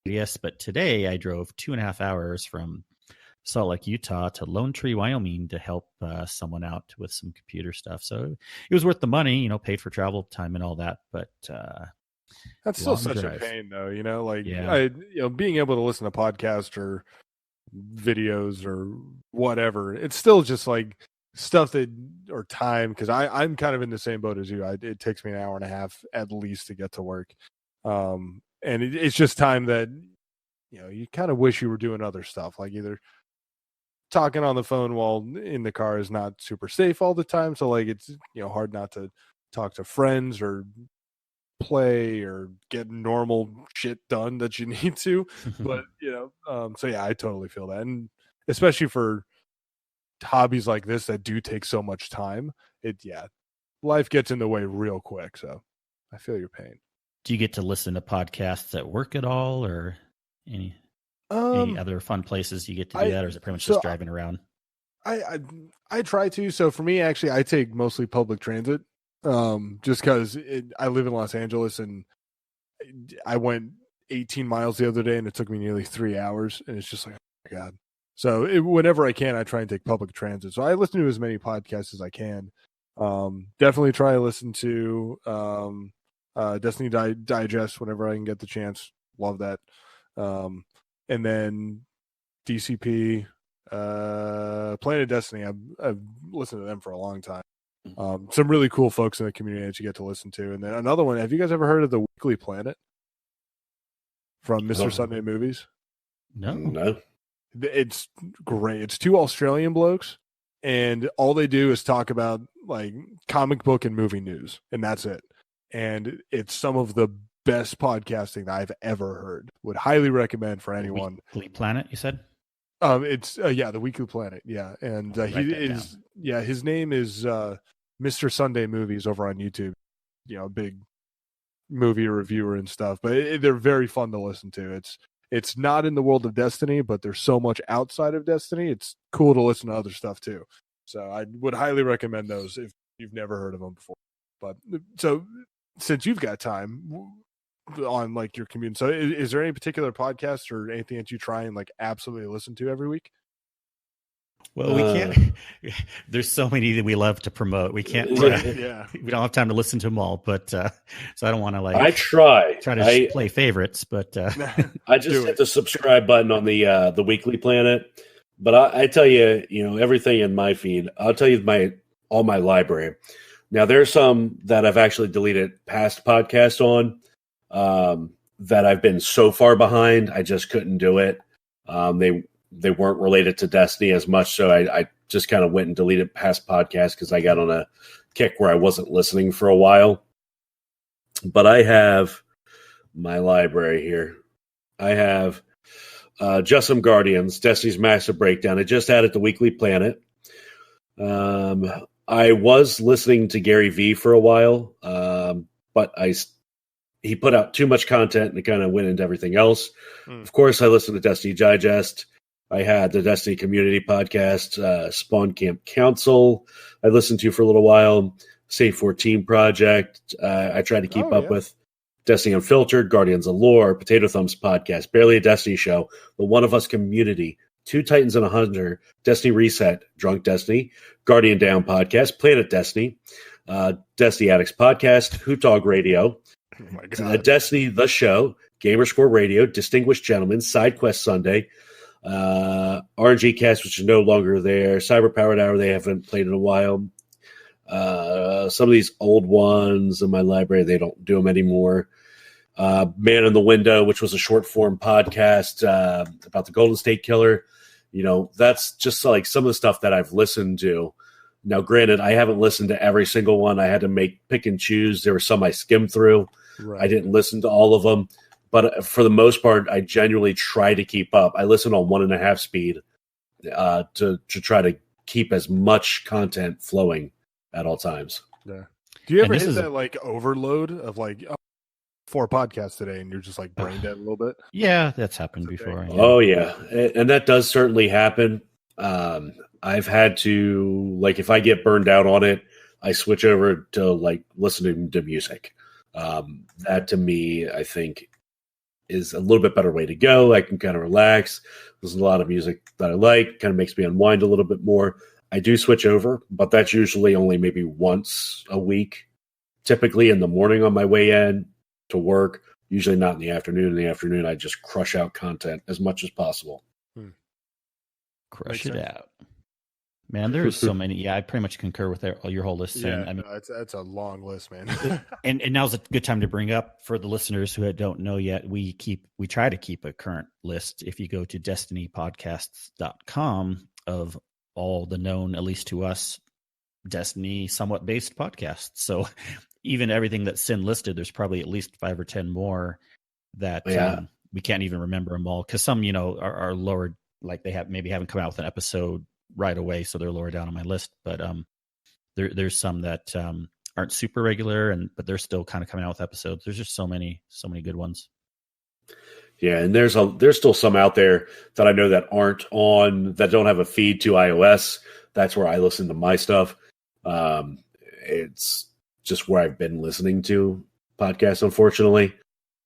Yes, but today I drove 2.5 hours from Salt Lake, Utah to Lone Tree, Wyoming to help someone out with some computer stuff. So it was worth the money, paid for travel time and all that. But that's still such a pain, though. Being able to listen to podcasts or videos or whatever, it's still just like stuff or time, because I'm kind of in the same boat as you. It takes me an hour and a half at least to get to work, and it's just time that you kind of wish you were doing other stuff, like either talking on the phone while in the car is not super safe all the time, so like it's hard not to talk to friends or play or get normal shit done that you need to. But so yeah, I totally feel that, and especially for hobbies like this that do take so much time, life gets in the way real quick. So I feel your pain. Do you get to listen to podcasts at work at all, or any other fun places you get to do that, or is it pretty much just driving around? I try to. So for me, actually, I take mostly public transit, just because I live in Los Angeles, and I went 18 miles the other day, and it took me nearly 3 hours, and it's just like, oh my God. So whenever I can, I try and take public transit. So I listen to as many podcasts as I can. Definitely try to listen to Destiny Digest whenever I can get the chance. Love that. And then DCP, Planet Destiny. I've listened to them for a long time. Some really cool folks in the community that you get to listen to. And then another one. Have you guys ever heard of the Weekly Planet from Mr. Sunday Movies? No. It's great. It's 2 Australian blokes, and all they do is talk about like comic book and movie news, and that's it. And it's some of the best podcasting that I've ever heard. Would highly recommend for anyone. Weekly Planet, you said? It's the Weekly Planet. Yeah, and he is down. His name is Mr. Sunday Movies over on YouTube. Big movie reviewer and stuff, but they're very fun to listen to. It's not in the world of Destiny, but there's so much outside of Destiny. It's cool to listen to other stuff too. So I would highly recommend those if you've never heard of them before. But so since you've got time on like your commute, so is there any particular podcast or anything that you try and like absolutely listen to every week? Well, we can't. There's so many that we love to promote. We can't. Yeah, we don't have time to listen to them all. But so I don't want to like. I try to play favorites, but I just hit the subscribe button on the Weekly Planet. But I tell you, everything in my feed. I'll tell you all my library. Now there's some that I've actually deleted past podcasts on that I've been so far behind I just couldn't do it. They weren't related to Destiny as much, so I just kind of went and deleted past podcasts because I got on a kick where I wasn't listening for a while. But I have my library here. I have Just Some Guardians, Destiny's Massive Breakdown. I just added the Weekly Planet. I was listening to Gary V for a while, but he put out too much content and it kind of went into everything else. Of course, I listened to Destiny Digest. I had the Destiny Community Podcast, Spawn Camp Council. I listened to for a little while. Save 14 Project. I tried to keep up with Destiny Unfiltered, Guardians of Lore, Potato Thumbs Podcast, Barely a Destiny Show, The One of Us Community, Two Titans and a Hunter, Destiny Reset, Drunk Destiny, Guardian Down Podcast, Planet Destiny, Destiny Addicts Podcast, Hoot Dog Radio, Destiny The Show, Gamerscore Radio, Distinguished Gentlemen, Side Quest Sunday, RNG Cast, which is no longer there, Cyber Powered Hour, they haven't played in a while. Some of these old ones in my library, they don't do them anymore. Man in the Window, which was a short form podcast about the Golden State Killer. That's just like some of the stuff that I've listened to. Now, granted, I haven't listened to every single one. I had to pick and choose. There were some I skimmed through. Right. I didn't listen to all of them. But for the most part, I genuinely try to keep up. I listen on 1.5 speed to try to keep as much content flowing at all times. Yeah. Do you ever hit that like overload of like 4 podcasts today and you're just like brain dead a little bit? Yeah, that's happened before. Yeah. Oh yeah. And that does certainly happen. I've had to, like, if I get burned out on it, I switch over to like listening to music. That to me, I think, is a little bit better way to go. I can kind of relax. There's a lot of music that I like, kind of makes me unwind a little bit more. I do switch over, but that's usually only maybe once a week, typically in the morning on my way in to work, usually not in the afternoon. In the afternoon, I just crush out content as much as possible. Crush it out. Man, there's so many. Yeah, I pretty much concur with your whole list. Yeah, I mean, that's a long list, man. and now's a good time to bring up for the listeners who don't know yet. We try to keep a current list. If you go to destinypodcasts.com of all the known, at least to us, Destiny somewhat based podcasts. So even everything that's Sin listed, there's probably at least 5 or 10 more that we can't even remember them all, because some are lowered, like they haven't come out with an episode right away, so they're lower down on my list. But there's some that aren't super regular, but they're still kind of coming out with episodes. There's just so many good ones. Yeah, and there's still some out there that I know that don't have a feed to iOS. That's where I listen to my stuff. It's just where I've been listening to podcasts, unfortunately.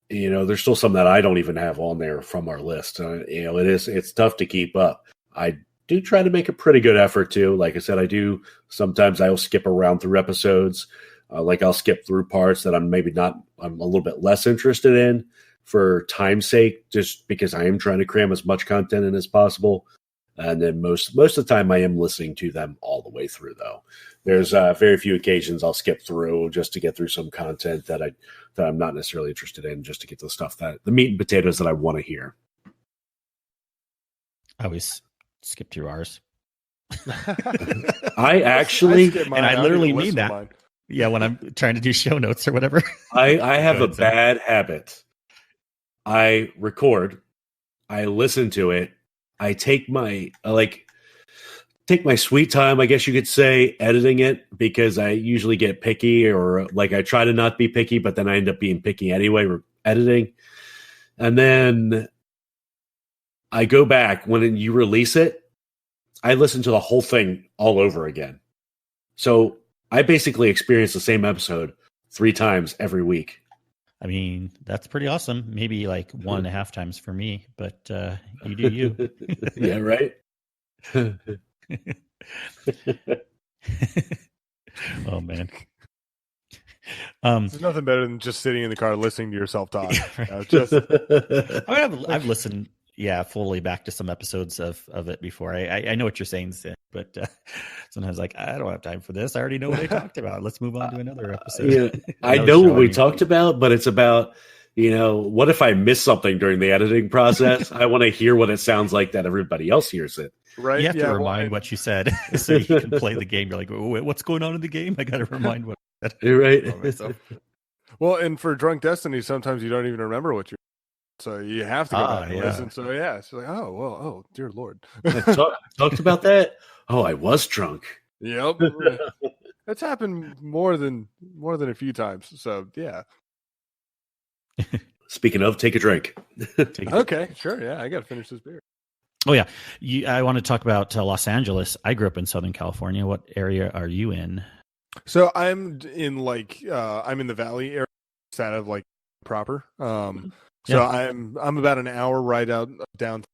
There's still some that I don't even have on there from our list. It's tough to keep up. I do try to make a pretty good effort to. Like I said, sometimes I'll skip around through episodes. Like I'll skip through parts that I'm a little bit less interested in for time's sake, just because I am trying to cram as much content in as possible. And then most of the time I am listening to them all the way through, though. There's very few occasions I'll skip through just to get through some content that I'm not necessarily interested in, just to get the meat and potatoes that I want to hear. I always skip through ours. I literally mean that. Mine. Yeah, when I'm trying to do show notes or whatever. I have a bad habit. I record, I listen to it, I take my sweet time, I guess you could say, editing it, because I usually get picky, or like I try to not be picky, but then I end up being picky anyway, editing. And then I go back when you release it, I listen to the whole thing all over again. So I basically experience the same episode 3 times every week. I mean, that's pretty awesome. Maybe like 1.5 times for me, but you do you. Yeah, right? Oh man. There's nothing better than just sitting in the car listening to yourself talk. I've listened, fully back to some episodes of it before. I know what you're saying, Sid, but sometimes like I don't have time for this. I already know what I talked about. Let's move on to another episode. Yeah, I know what we talked about, but it's about, what if I miss something during the editing process? I want to hear what it sounds like that everybody else hears it. Right? You have to remind what you said so you can play the game. You're like, what's going on in the game? I got to remind what I said. You're right. Well, and for Drunk Destiny, sometimes you don't even remember what you're. So you have to go back and listen. So it's like, oh, dear Lord. Talked about that? Oh, I was drunk. Yep. That's happened more than a few times. So yeah. Speaking of, take a drink. Okay, sure. Yeah, I got to finish this beer. Oh yeah, I want to talk about Los Angeles. I grew up in Southern California. What area are you in? So I'm in I'm in the Valley area instead of like proper. So I'm about an hour right out downtown.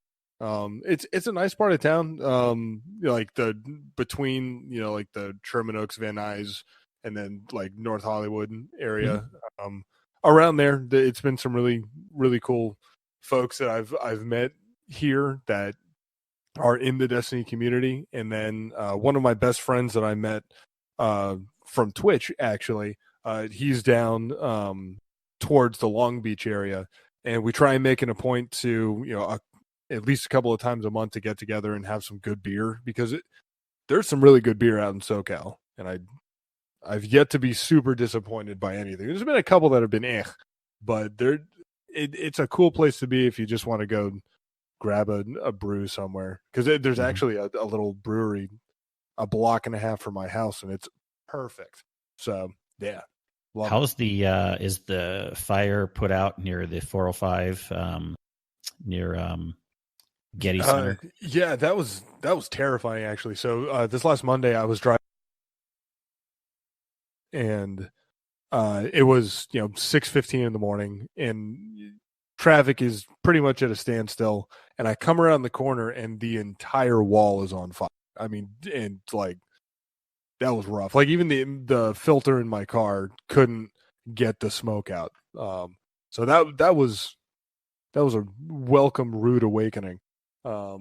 It's a nice part of town. Like between like the Sherman Oaks, Van Nuys, and then like North Hollywood area. Around there, it's been some really, really cool folks that I've met here that are in the Destiny community. And then one of my best friends that I met from Twitch, actually, he's down towards the Long Beach area. And we try and make it a point to, at least a couple of times a month to get together and have some good beer, because there's some really good beer out in SoCal. And I've yet to be super disappointed by anything. There's been a couple that have been but it's a cool place to be if you just want to go grab a brew somewhere. Because there's actually a little brewery a block and a half from my house, and it's perfect. So, yeah. How's is the fire put out near the 405 near Getty Center? Yeah, that was terrifying, actually. So this last Monday I was driving, and it was 6:15 in the morning, and traffic is pretty much at a standstill. And I come around the corner, and the entire wall is on fire. I mean, and like that was rough. Like even the filter in my car couldn't get the smoke out. So that was a welcome rude awakening. But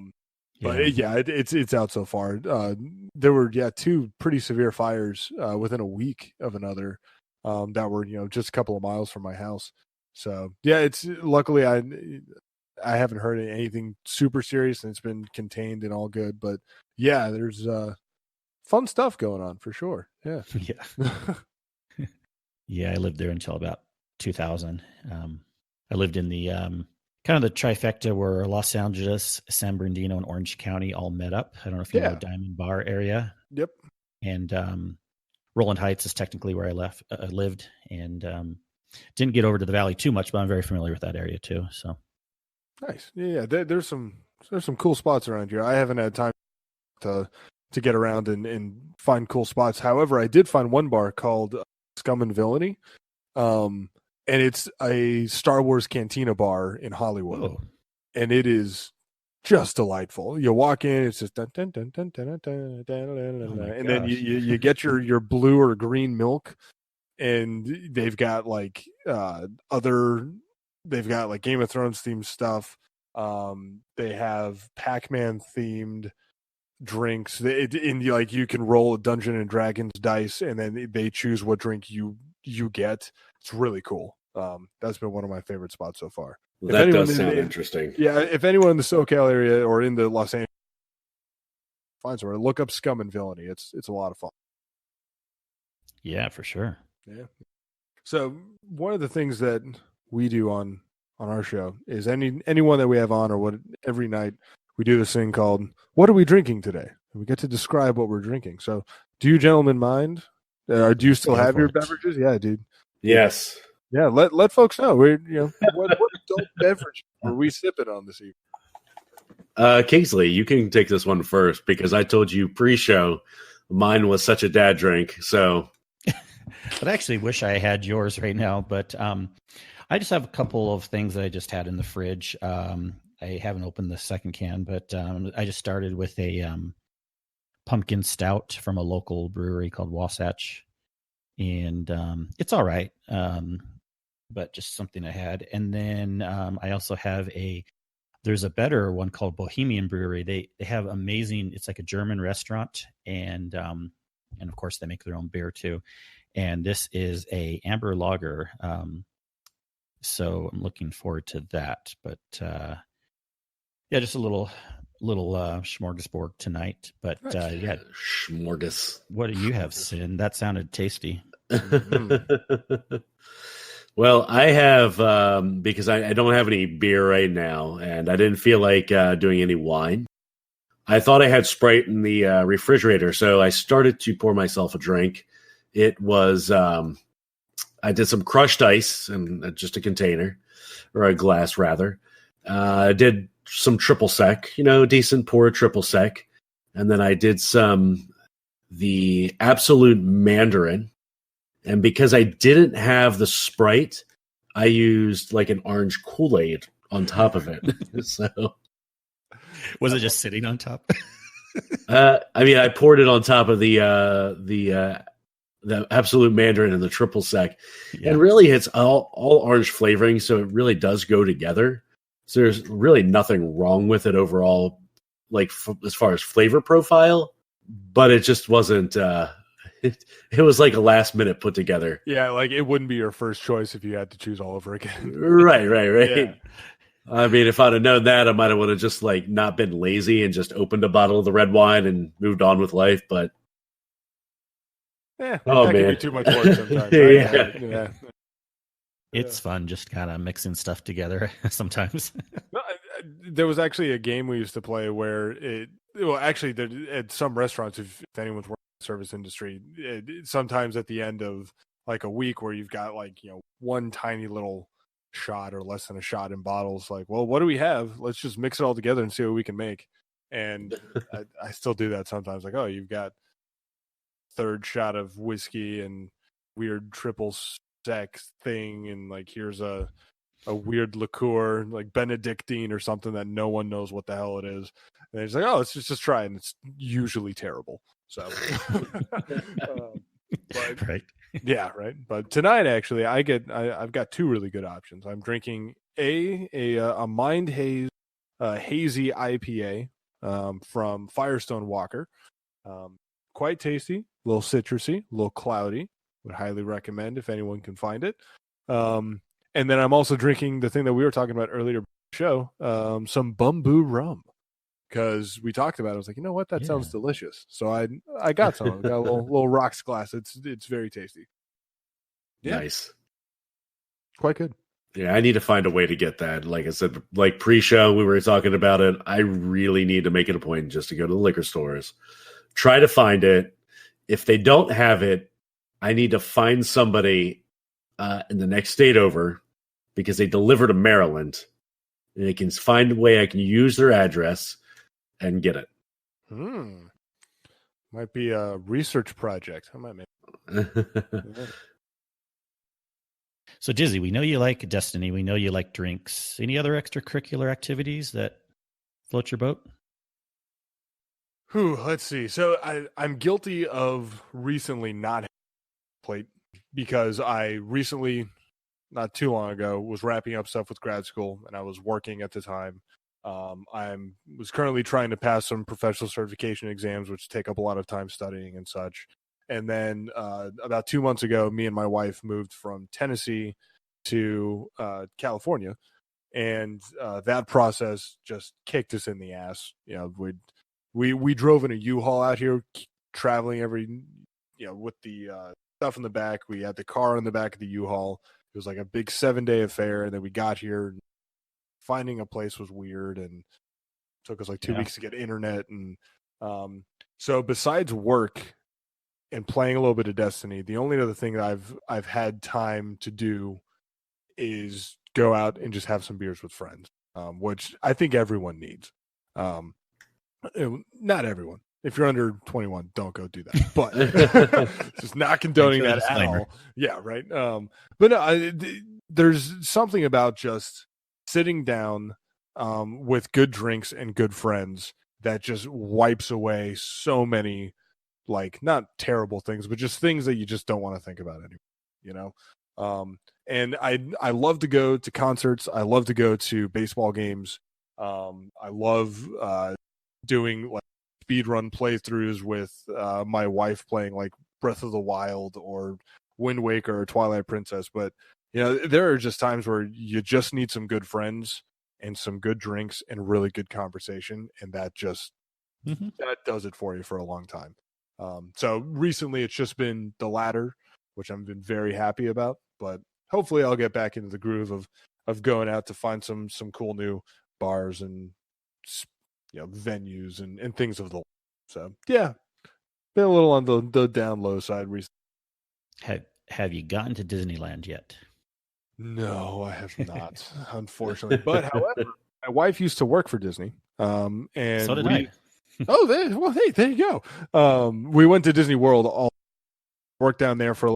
it's out so far. There were 2 pretty severe fires within a week of another that were just a couple of miles from my house. So it's luckily I haven't heard anything super serious, and it's been contained and all good. But there's fun stuff going on for sure. Yeah. I lived there until about 2000. I lived in the kind of the trifecta where Los Angeles, San Bernardino, and Orange County all met up. I don't know if you know Diamond Bar area. Yep. And Roland Heights is technically where I lived, and didn't get over to the valley too much, but I'm very familiar with that area too. So nice. Yeah. There's some cool spots around here. I haven't had time to get around and find cool spots. However, I did find one bar called Scum and Villainy. And it's a Star Wars Cantina bar in Hollywood. Whoa. And it is just delightful. You walk in, it's just dun, dun, dun, dun, dun, dun, dun, dun, dun, and then you get your blue or green milk, and they've got like they've got like Game of Thrones themed stuff. They have Pac-Man themed drinks. You can roll a Dungeon and Dragons dice, and then they choose what drink you get. It's really cool. That's been one of my favorite spots so far. That does sound interesting. Yeah, if anyone in the SoCal area or in the Los Angeles finds somewhere, look up Scum and Villainy. It's a lot of fun. Yeah, for sure. Yeah. So one of the things that we do on our show is anyone that we have on every night we do this thing called "What Are We Drinking Today?" And we get to describe what we're drinking. So, do you gentlemen mind? Do you still have your beverages? Yeah, dude. Yes. Yeah, let folks know. We're what adult beverage were we sipping on this evening? Kingsley, you can take this one first because I told you pre-show mine was such a dad drink. So But I actually wish I had yours right now. But I just have a couple of things that I just had in the fridge. I haven't opened the second can, but I just started with a pumpkin stout from a local brewery called Wasatch, and it's all right. But just something I had. And then I also have there's a better one called Bohemian Brewery. They have amazing, it's like a German restaurant, and of course they make their own beer too. And this is a amber lager. So I'm looking forward to that. But yeah, just a little smorgasbord tonight. But yeah, Smorgas. What do you have, Sin? That sounded tasty. Well, I have, because I don't have any beer right now, and I didn't feel like doing any wine. I thought I had Sprite in the refrigerator, so I started to pour myself a drink. It was, I did some crushed ice in just a container, or a glass rather. I did some triple sec, decent pour triple sec. And then I did the Absolute Mandarin. And because I didn't have the Sprite, I used like an orange Kool-Aid on top of it. So, was it just sitting on top? I poured it on top of the Absolute Mandarin and the triple sec, and really it's all orange flavoring, so it really does go together. So there's really nothing wrong with it overall, like as far as flavor profile, but it just wasn't. It was like a last minute put together. Yeah, like it wouldn't be your first choice if you had to choose all over again. Right. Yeah. I mean, if I'd have known that, I might have would have just like not been lazy and just opened a bottle of the red wine and moved on with life. But that can be too much work sometimes. Yeah. Yeah. It's fun just kind of mixing stuff together sometimes. There was actually a game we used to play where at some restaurants, if anyone's working in the service industry, sometimes at the end of like a week where you've got like, one tiny little shot or less than a shot in bottles, like, well, what do we have? Let's just mix it all together and see what we can make. And I still do that sometimes. Like, oh, you've got third shot of whiskey and weird triple sec thing, and like here's a weird liqueur like Benedictine or something that no one knows what the hell it is, and it's like, oh, let's just try it, and it's usually terrible. So but, right. Yeah, right. But tonight actually I've got two really good options. I'm drinking a Mind Haze hazy IPA from Firestone Walker. Quite tasty, a little citrusy, a little cloudy. Would highly recommend if anyone can find it. And then I'm also drinking the thing that we were talking about earlier in the show, some bamboo rum, because we talked about it. I was like, you know what, that sounds delicious. So I got some. I got a little rocks glass. It's very tasty. Yeah. Nice. Quite good. Yeah, I need to find a way to get that. Like I said, like pre-show, we were talking about it. I really need to make it a point just to go to the liquor stores, try to find it. If they don't have it, I need to find somebody in the next state over, because they deliver to Maryland, and they can find a way I can use their address and get it. Might be a research project. I might make. So, Dizzy, we know you like Destiny. We know you like drinks. Any other extracurricular activities that float your boat? Let's see. So I'm guilty of recently not played, because I recently, not too long ago, was wrapping up stuff with grad school, and I was working at the time. I was currently trying to pass some professional certification exams, which take up a lot of time studying and such. And then about 2 months ago, me and my wife moved from Tennessee to California, and that process just kicked us in the ass. We drove in a U-Haul out here, traveling with the stuff in the back. We had the car in the back of the U-Haul. It was like a big 7-day affair, and then we got here. Finding a place was weird, and it took us like 2 weeks to get internet. And so besides work and playing a little bit of Destiny, the only other thing that I've had time to do is go out and just have some beers with friends, which I think everyone needs. Not everyone, If you're under 21, don't go do that. But just not condoning that at all. Yeah, right. But no, there's something about just sitting down with good drinks and good friends that just wipes away so many, like, not terrible things, but just things that you just don't want to think about anymore, you know? And I love to go to concerts. I love to go to baseball games. I love doing like speed run playthroughs with my wife playing like Breath of the Wild or Wind Waker or Twilight Princess. But you know, there are just times where you just need some good friends and some good drinks and really good conversation, and that just that does it for you for a long time. So recently it's just been the latter, which I've been very happy about, but hopefully I'll get back into the groove of going out to find some cool new bars and, you know, venues and things of the like. So yeah, been a little on the down low side recently. Have you gotten to Disneyland yet? No, I have not, unfortunately. But however, my wife used to work for Disney. And so did I. Well, hey, there you go. We went to Disney World, worked down there for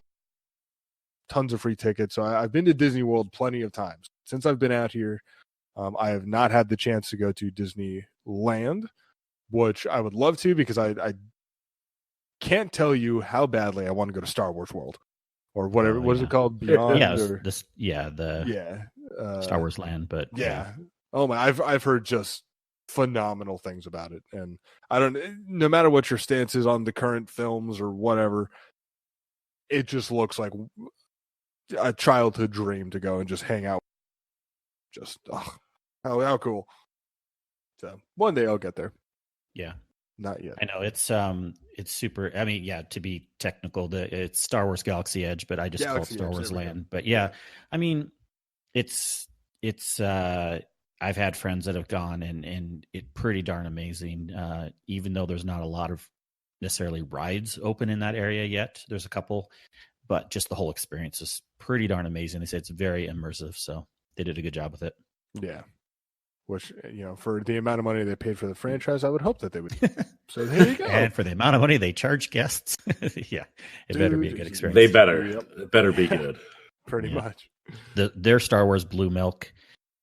tons of free tickets. So I've been to Disney World plenty of times since I've been out here. I have not had the chance to go to Disneyland, which I would love to, because I can't tell you how badly I want to go to Star Wars World or whatever. What is it called? Beyond? Star Wars Land. But yeah. Oh my, I've heard just phenomenal things about it, and no matter what your stance is on the current films or whatever, it just looks like a childhood dream to go and just hang out. Just how cool. So one day I'll get there. Yeah. Not yet. I know it's super. I mean, yeah, to be technical, it's Star Wars Galaxy Edge, but I just call it Star Wars Land. But yeah, I mean, it's I've had friends that have gone and it's pretty darn amazing. Even though there's not a lot of necessarily rides open in that area yet, there's a couple, but just the whole experience is pretty darn amazing. They say it's very immersive, so they did a good job with it. Yeah. Which, you know, for the amount of money they paid for the franchise, I would hope that they would. So there you go. And for the amount of money they charge guests, yeah, it better be a good experience. They better. It better be good. Pretty much. Their Star Wars blue milk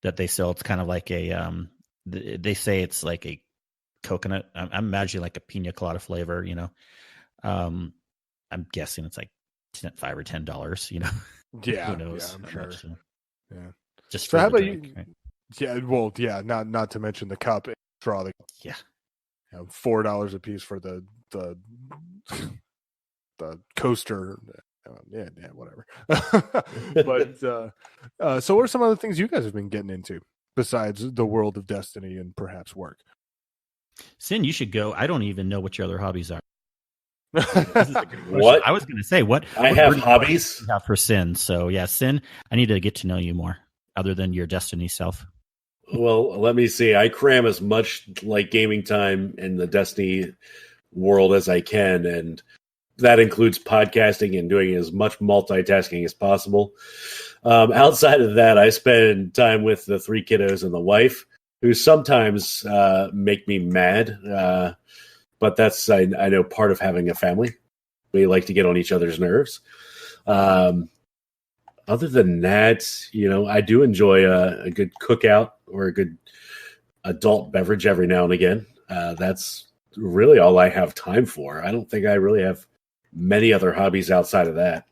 that they sell, it's kind of like a, they say it's like a coconut. I'm imagining like a pina colada flavor, you know. I'm guessing it's like $5 or $10, you know. Yeah. Who knows? Yeah, I'm sure. Much, so. Yeah. Just so how about drink, you? Right? Yeah, well, yeah, not to mention the cup and straw. Yeah, you know, $4 a piece for the coaster. Yeah, whatever. But so, what are some other things you guys have been getting into besides the world of Destiny and perhaps work? Sin, you should go. I don't even know what your other hobbies are. What? I was going to say what I have hobbies. You have for Sin, so yeah, Sin. I need to get to know you more, other than your Destiny self. Well, let me see. I cram as much like gaming time in the Destiny world as I can, and that includes podcasting and doing as much multitasking as possible. Outside of that, I spend time with the 3 kiddos and the wife, who sometimes make me mad. But that's, I know, part of having a family. We like to get on each other's nerves. Other than that, you know, I do enjoy a good cookout or a good adult beverage every now and again. That's really all I have time for. I don't think I really have many other hobbies outside of that.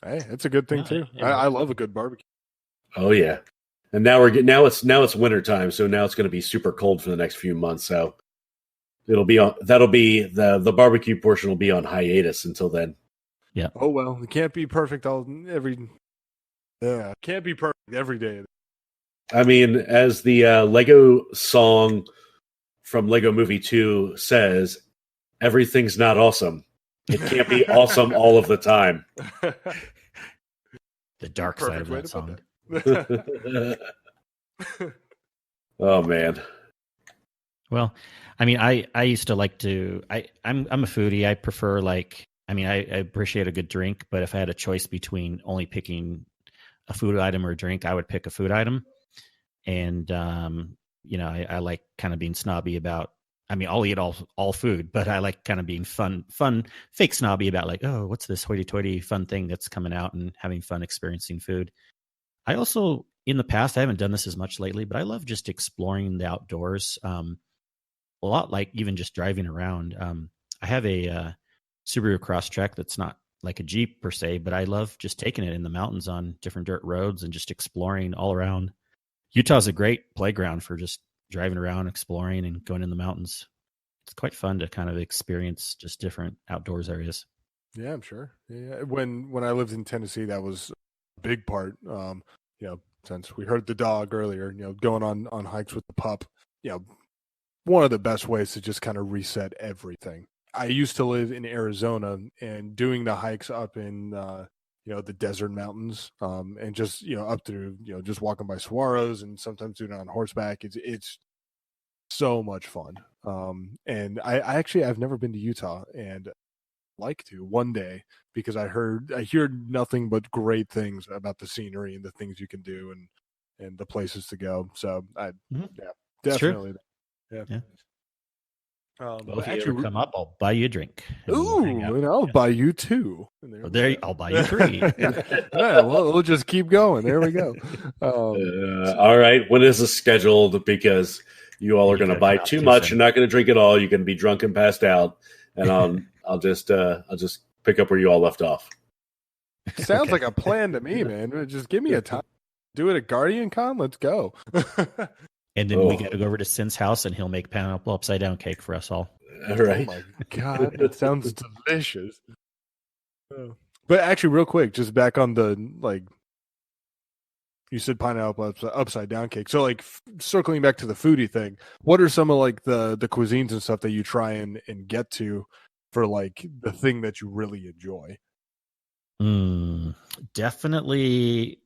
Hey, that's a good thing too. I love a good barbecue. Oh yeah, and now it's winter time, so now it's going to be super cold for the next few months. So that'll be the barbecue portion will be on hiatus until then. Yeah. Oh well, it can't be perfect can't be perfect every day. I mean, as the Lego song from Lego Movie 2 says, everything's not awesome. It can't be awesome all of the time. The dark side of that song. Oh man. Well, I mean, I used to like to. I'm a foodie. I prefer I appreciate a good drink, but if I had a choice between only picking a food item or a drink, I would pick a food item. And you know, I like kind of being snobby about I mean, I'll eat all food, but I like kind of being fun, fake snobby about like, oh, what's this hoity-toity fun thing that's coming out and having fun experiencing food. I also, in the past, I haven't done this as much lately, but I love just exploring the outdoors. A lot like even just driving around. I have a Subaru Crosstrek that's not like a Jeep per se, but I love just taking it in the mountains on different dirt roads and just exploring all around. Utah's a great playground for just driving around, exploring, and going in the mountains. It's quite fun to kind of experience just different outdoors areas. Yeah, I'm sure. Yeah, when I lived in Tennessee, that was a big part. Since we heard the dog earlier, going on hikes with the pup, one of the best ways to just kind of reset everything. I used to live in Arizona, and doing the hikes up in the desert mountains, and just up through just walking by saguaros, and sometimes doing it on horseback. It's so much fun. And I've never been to Utah, and like to one day, because I hear nothing but great things about the scenery and the things you can do and the places to go. So definitely. Yeah. Well, if you ever come up, I'll buy you a drink. Ooh, I'll buy you two. I'll buy you three. Yeah, well, we'll just keep going. There we go. All right. When is this scheduled? Because you all are going to buy too much. You're not going to drink it all. You're going to be drunk and passed out. And I'll just pick up where you all left off. Sounds like a plan to me, man. Just give me a time. Do it at Guardian Con. Let's go. And then we got to go over to Sin's house, and he'll make pineapple upside down cake for us all. All right. Oh my God, that sounds delicious. But actually, real quick, just back on the you said pineapple upside down cake. So circling back to the foodie thing, what are some of the cuisines and stuff that you try and get to for the thing that you really enjoy? Definitely,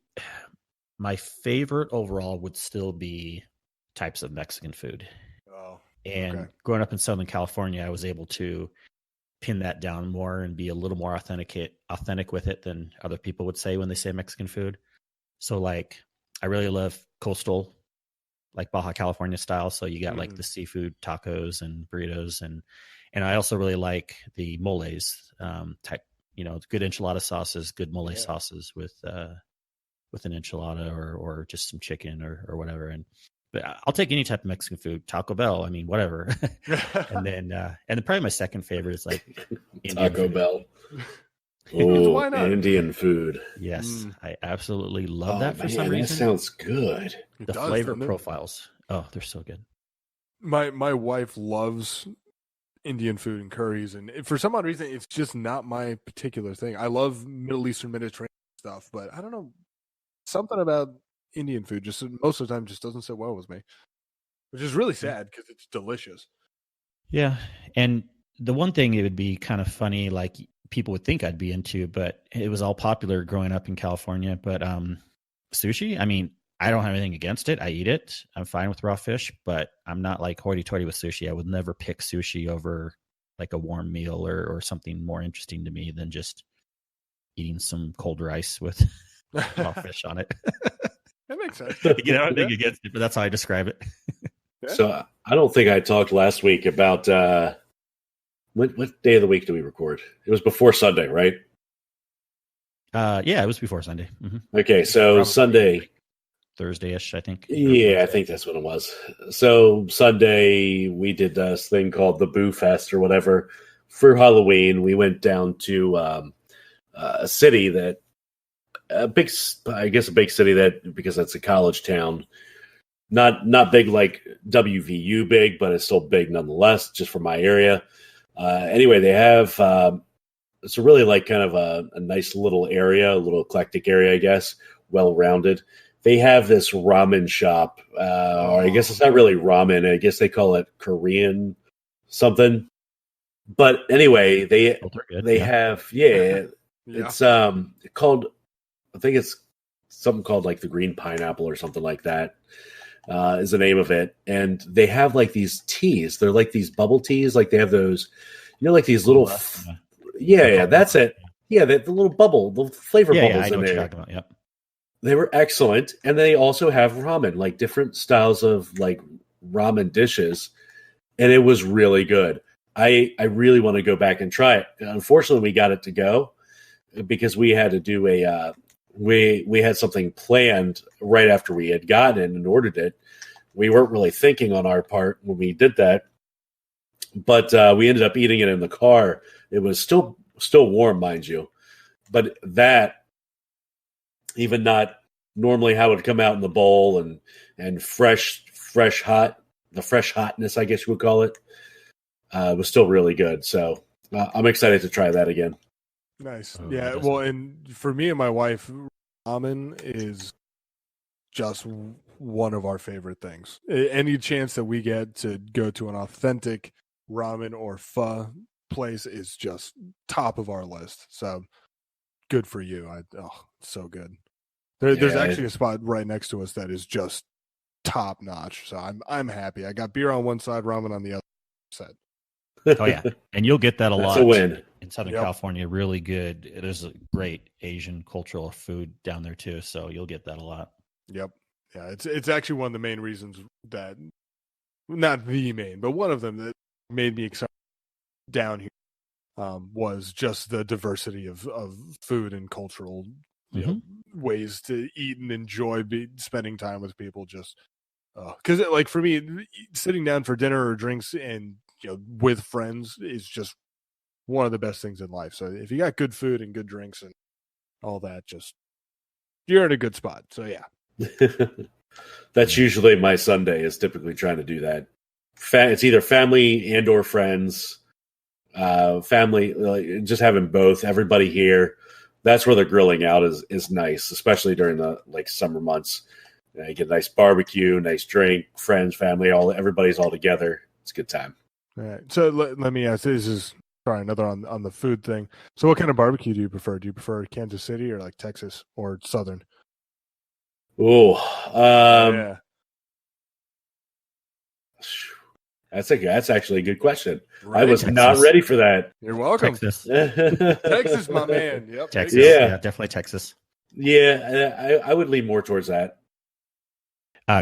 my favorite overall would still be types of Mexican food. Oh, and growing up in Southern California, I was able to pin that down more and be a little more authentic with it than other people would say when they say Mexican food. So I really love coastal, Baja California style. So you got the seafood tacos and burritos, and I also really like the moles type, good enchilada sauces, good mole sauces with an enchilada or just some chicken or whatever. But I'll take any type of Mexican food, Taco Bell. I mean, whatever. and then probably my second favorite is Indian Taco food. Bell. Oh, why not? Indian food. Yes, I absolutely love that for some reason. That sounds good. The flavor profiles. Oh, they're so good. My wife loves Indian food and curries, and for some odd reason, it's just not my particular thing. I love Middle Eastern, Mediterranean stuff, but I don't know, something about Indian food just most of the time just doesn't sit well with me, which is really sad because it's delicious. Yeah, and the one thing it would be kind of funny, people would think I'd be into, but it was all popular growing up in California. But sushi, I mean, I don't have anything against it. I eat it. I'm fine with raw fish, but I'm not hoity-toity with sushi. I would never pick sushi over a warm meal or something more interesting to me than just eating some cold rice with raw fish on it. That makes sense. I don't think against it, but that's how I describe it. So I don't think I talked last week about what day of the week do we record? It was before Sunday, right? Yeah, it was before Sunday. Mm-hmm. Okay, so probably Sunday. Thursday-ish, I think. Yeah, I think that's what it was. So Sunday, we did this thing called the Boo Fest or whatever. For Halloween, we went down to a city that, a big city that, because it's a college town, not big like WVU big, but it's still big nonetheless, just for my area. Anyway, they have, it's a really kind of a nice little area, a little eclectic area, I guess, well-rounded. They have this ramen shop, or I guess it's not really ramen. I guess they call it Korean something. But anyway, they have, it's called, I think it's something called the green pineapple or something like that is the name of it. And they have these teas. They're these bubble teas. They have those, these little, that's it. Yeah, the little bubble, the flavor bubbles in there. About, yep. They were excellent. And they also have ramen, different styles of ramen dishes. and it was really good. I really want to go back and try it. Unfortunately, we got it to go because we had to do we had something planned right after we had gotten it and ordered it. We weren't really thinking on our part when we did that, but we ended up eating it in the car. It was still warm, mind you, but that, even not normally how it would come out in the bowl and fresh hot, the fresh hotness, I guess you would call it, was still really good. So I'm excited to try that again. Nice. Oh, Yeah. Well, and for me and my wife, ramen is just one of our favorite things. Any chance that we get to go to an authentic ramen or pho place is just top of our list. So good for you. So good. There's actually a spot right next to us that is just top notch. So I'm happy. I got beer on one side, ramen on the other side. Oh yeah, and you'll get that a lot a win. in Southern California. Really good. There's a great Asian cultural food down there too, so you'll get that a lot. Yep. Yeah, it's actually one of the main reasons that, not the main, but one of them that made me excited down here was just the diversity of food and cultural ways to eat and enjoy spending time with people. Just because like for me, sitting down for dinner or drinks and with friends is just one of the best things in life. So if you got good food and good drinks and all that, just you're in a good spot. So yeah. That's usually my Sunday, is typically trying to do that. It's either family and or friends. Family, just having both, everybody here. That's where the grilling out is nice, especially during the summer months. You get a nice barbecue, nice drink, friends, family, everybody's all together. It's a good time. All right. So let me ask. This is another on the food thing. So what kind of barbecue do you prefer? Do you prefer Kansas City or like Texas or Southern? Oh, Yeah. That's actually a good question. Right? I was not ready for that. You're welcome. Texas, Texas, my man. Yep. Texas. Yeah. Definitely Texas. Yeah, I would lean more towards that.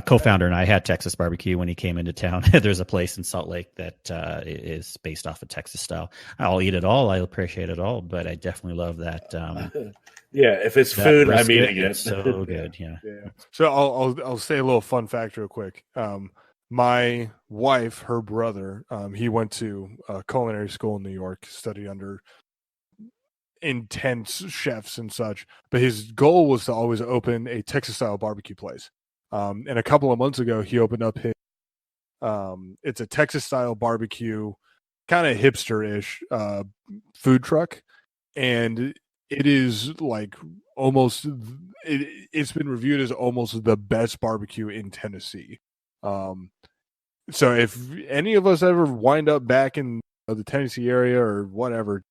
Co-founder and I had Texas barbecue when he came into town. There's a place in Salt Lake that is based off of Texas style. I'll eat it all. I appreciate it all, but I definitely love that. Yeah, if it's food, I'm brisket, eating it. It's so good. Yeah. So I'll say a little fun fact real quick. My wife, her brother, he went to culinary school in New York, studied under intense chefs and such. But his goal was to always open a Texas style barbecue place. And a couple of months ago, he opened up his. It's a Texas style barbecue, kind of hipster-ish food truck, and it is like almost. It's been reviewed as almost the best barbecue in Tennessee. So if any of us ever wind up back in the Tennessee area or whatever,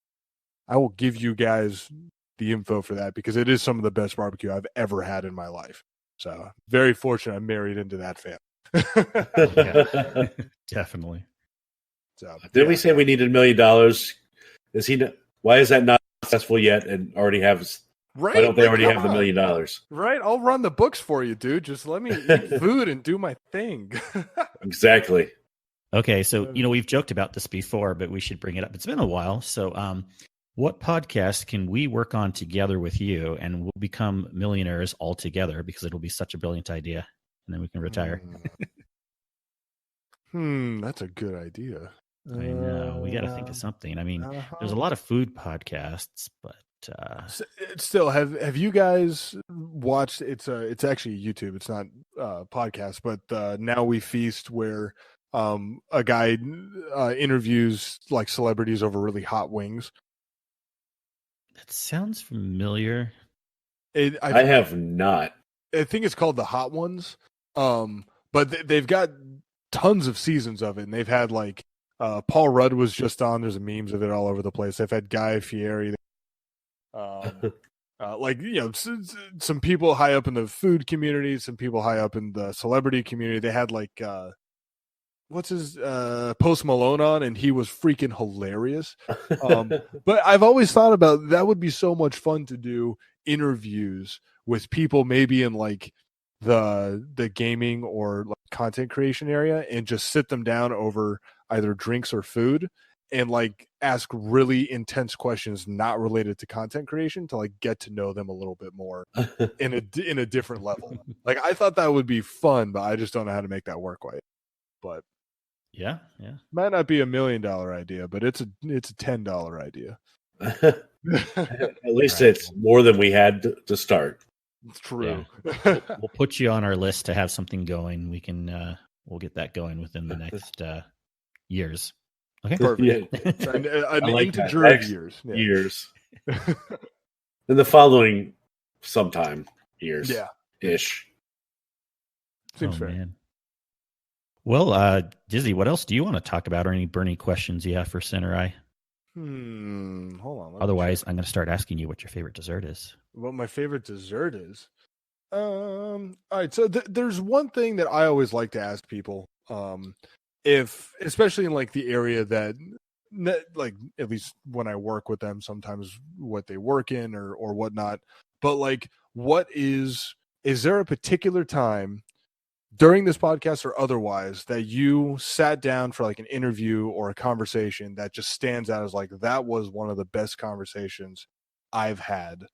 I will give you guys the info for that because it is some of the best barbecue I've ever had in my life. So very fortunate I'm married into that family. Yeah, definitely. So Didn't we say we needed $1 million? Why is that not successful yet and already have? Right? Why don't they already have the $1 million? Right. I'll run the books for you, dude. Just let me eat food and do my thing. Exactly. Okay, so we've joked about this before, but we should bring it up. It's been a while. So what podcast can we work on together with you, and we'll become millionaires all together because it'll be such a brilliant idea, and then we can retire. That's a good idea. I know. We got to think of something. I mean, there's a lot of food podcasts, but still, have you guys watched? It's actually YouTube. It's not podcast, but Now We Feast, where a guy interviews like celebrities over really hot wings. That sounds familiar. I have not. I think it's called The Hot Ones. But they've got tons of seasons of it, and they've had like Paul Rudd was just on. There's memes of it all over the place. They've had Guy Fieri. Some people high up in the food community, some people high up in the celebrity community. They had like Post Malone on, and he was freaking hilarious. But I've always thought about that would be so much fun to do interviews with people maybe in like the gaming or like content creation area, and just sit them down over either drinks or food, and like ask really intense questions not related to content creation to like get to know them a little bit more in a different level. Like I thought that would be fun, but I just don't know how to make that work quite. But yeah, might not be $1 million idea, but it's a $10 idea. At least it's more than we had to start. It's true. Yeah. We'll put you on our list to have something going. We can we'll get that going within the next years. Okay, perfect. Yeah. An like integer of years. Yeah. Years. In the following sometime years. Yeah. Ish. Seems fair. Man. Well, Dizzy, what else do you want to talk about, or any burning questions you have for Samurai? Hold on. Otherwise, I'm going to start asking you what your favorite dessert is. What my favorite dessert is? All right. So there's one thing that I always like to ask people. If, especially in like the area that, like, at least when I work with them, sometimes what they work in or whatnot. But like, is there a particular time during this podcast or otherwise that you sat down for like an interview or a conversation that just stands out as like, that was one of the best conversations I've had,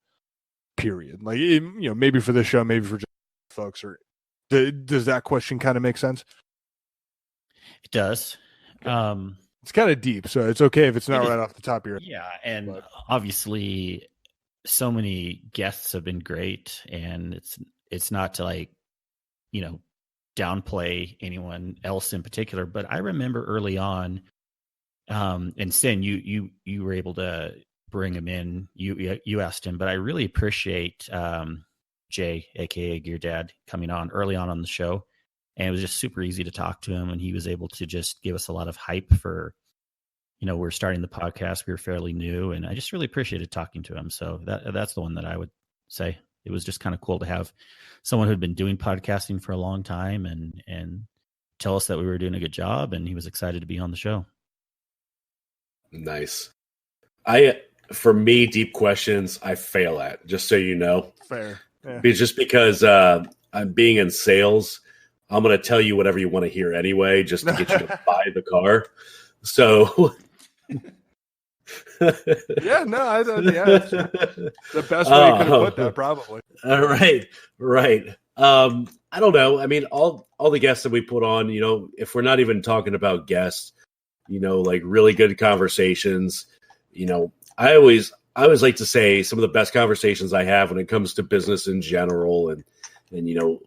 period? Like, maybe for this show, maybe for just folks, or does that question kind of make sense? It does. It's kind of deep, so it's okay if it's not right off the top of your head. Yeah, and obviously so many guests have been great, and it's not to like, downplay anyone else in particular, but I remember early on, and Sin, you were able to bring him in. You asked him, but I really appreciate Jay, aka Gear Dad, coming on early on the show, and it was just super easy to talk to him, and he was able to just give us a lot of hype for, we're starting the podcast. We were fairly new, and I just really appreciated talking to him. So that's the one that I would say. It was just kind of cool to have someone who'd been doing podcasting for a long time and tell us that we were doing a good job, and he was excited to be on the show. Nice. For me, deep questions I fail at, just so you know. Fair. Yeah. Just because I'm being in sales, I'm going to tell you whatever you want to hear anyway, just to get you to buy the car. So... yeah, no, that's the best way you could have put that, probably. Right. I don't know. I mean, all the guests that we put on, if we're not even talking about guests, like really good conversations, I always like to say some of the best conversations I have when it comes to business in general and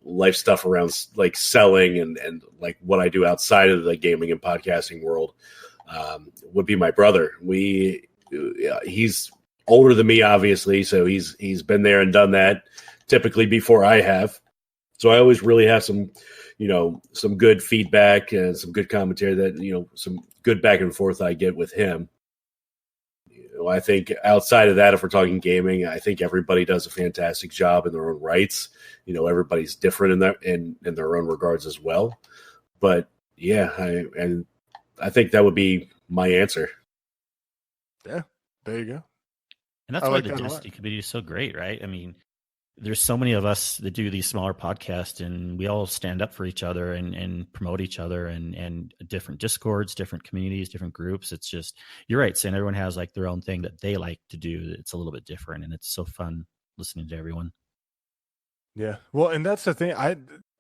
life stuff around like selling and like what I do outside of the gaming and podcasting world. Would be my brother. He's older than me, obviously, so he's been there and done that typically before I have. So I always really have some good feedback and some good commentary that, some good back and forth I get with him. I think outside of that, if we're talking gaming, I think everybody does a fantastic job in their own rights. Everybody's different in their own regards as well. But yeah, I think that would be my answer. Yeah, there you go. And that's why the Destiny community is so great, right? I mean, there's so many of us that do these smaller podcasts, and we all stand up for each other and promote each other and different Discords, different communities, different groups. It's just, you're right, Sam, everyone has like their own thing that they like to do. It's a little bit different, and it's so fun listening to everyone. Yeah. Well, and that's the thing.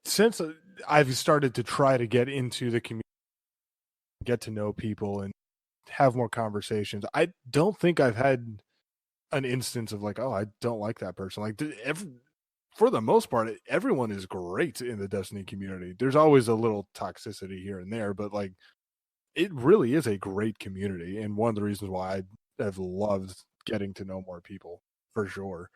Since I've started to try to get into the community, get to know people and have more conversations, I don't think I've had an instance of like, oh, I don't like that person. Like, for the most part, everyone is great in the Destiny community. There's always a little toxicity here and there, but like, it really is a great community, and one of the reasons why I have loved getting to know more people, for sure.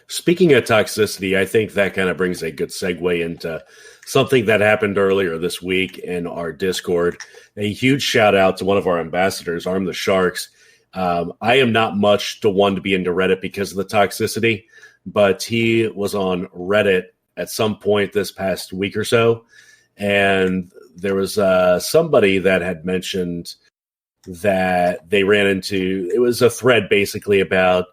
Speaking of toxicity, I think that kind of brings a good segue into something that happened earlier this week in our Discord. A huge shout out to one of our ambassadors, Arm the Sharks. I am not much to one to be into Reddit because of the toxicity, but he was on Reddit at some point this past week or so, and there was somebody that had mentioned that they ran into, it was a thread basically about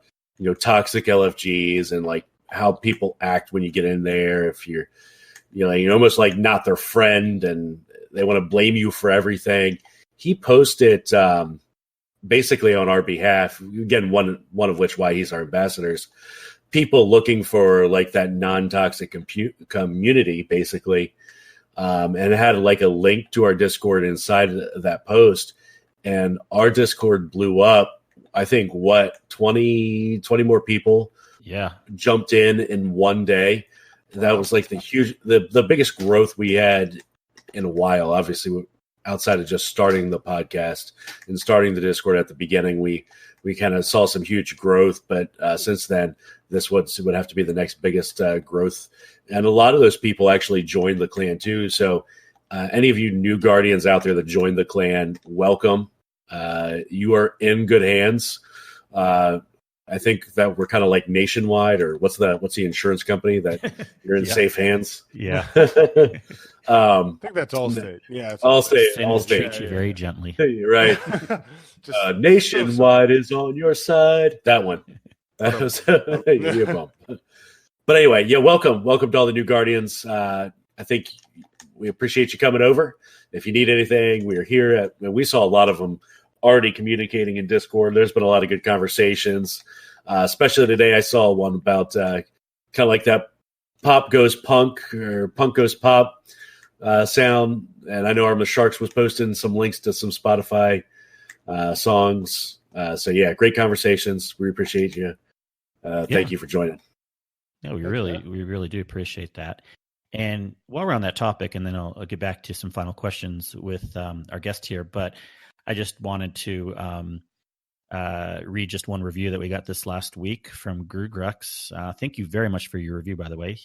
toxic LFGs and like how people act when you get in there. If you're almost like not their friend, and they want to blame you for everything. He posted basically on our behalf, again, one of which why he's our ambassadors, people looking for like that non-toxic community, basically. And it had like a link to our Discord inside of that post. And our Discord blew up. I think 20 more people jumped in one day. That was like the biggest growth we had in a while, obviously, outside of just starting the podcast and starting the Discord at the beginning. We kind of saw some huge growth, but since then, this would have to be the next biggest growth. And a lot of those people actually joined the clan too. So any of you new Guardians out there that joined the clan, welcome. You are in good hands. I think that we're kind of like Nationwide, or what's the insurance company that you're in safe hands? Yeah. I think that's Allstate. Yeah, Allstate treats you very gently. You're right. Nationwide is on your side. That one. That was a bump. But anyway, yeah, welcome to all the new Guardians. I think we appreciate you coming over. If you need anything, we are here. We saw a lot of them already communicating in Discord. There's been a lot of good conversations, especially today. I saw one about kind of like that pop goes punk or punk goes pop sound. And I know Arm the Sharks was posting some links to some Spotify songs. So yeah, great conversations. We appreciate you. Thank you for joining. No, we really do appreciate that. And while we're on that topic, and then I'll get back to some final questions with our guest here, but I just wanted to read just one review that we got this last week from Grugrux. Thank you very much for your review, by the way.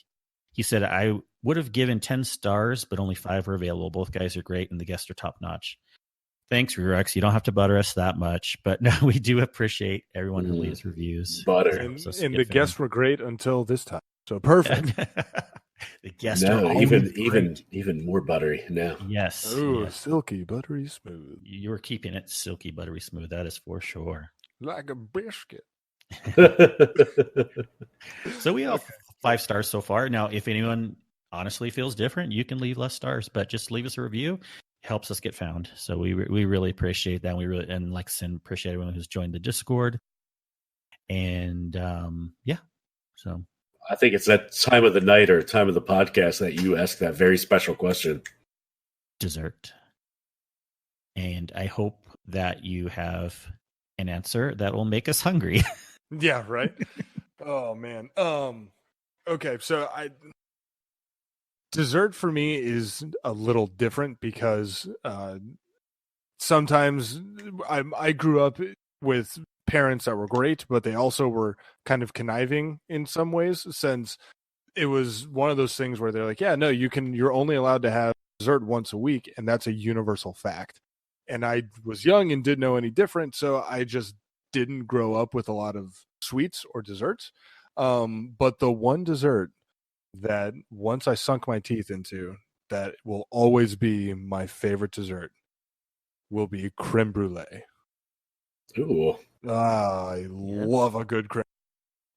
He said, I would have given 10 stars, but only 5 are available. Both guys are great, and the guests are top-notch. Thanks, Grugrux. You don't have to butter us that much, but no, we do appreciate everyone who leaves reviews. Butter. And the guests were great until this time. So perfect. The guests are even more buttery now. Yes. Oh, yes. Silky, buttery smooth. You were keeping it silky, buttery smooth. That is for sure. Like a biscuit. So we have 5 stars so far. Now, if anyone honestly feels different, you can leave less stars, but just leave us a review. Helps us get found. So we really appreciate that. And like Sin, appreciate everyone who's joined the Discord. And so I think it's that time of the night or time of the podcast that you ask that very special question. Dessert. And I hope that you have an answer that will make us hungry. Yeah, right. Oh man. Okay, so dessert for me is a little different because sometimes I grew up with parents that were great, but they also were kind of conniving in some ways, since it was one of those things where they're like, yeah, no, you're only allowed to have dessert once a week, and that's a universal fact. And I was young and didn't know any different, so I just didn't grow up with a lot of sweets or desserts. But the one dessert that once I sunk my teeth into, that will always be my favorite dessert, will be creme brulee. Ooh. I love a good creme.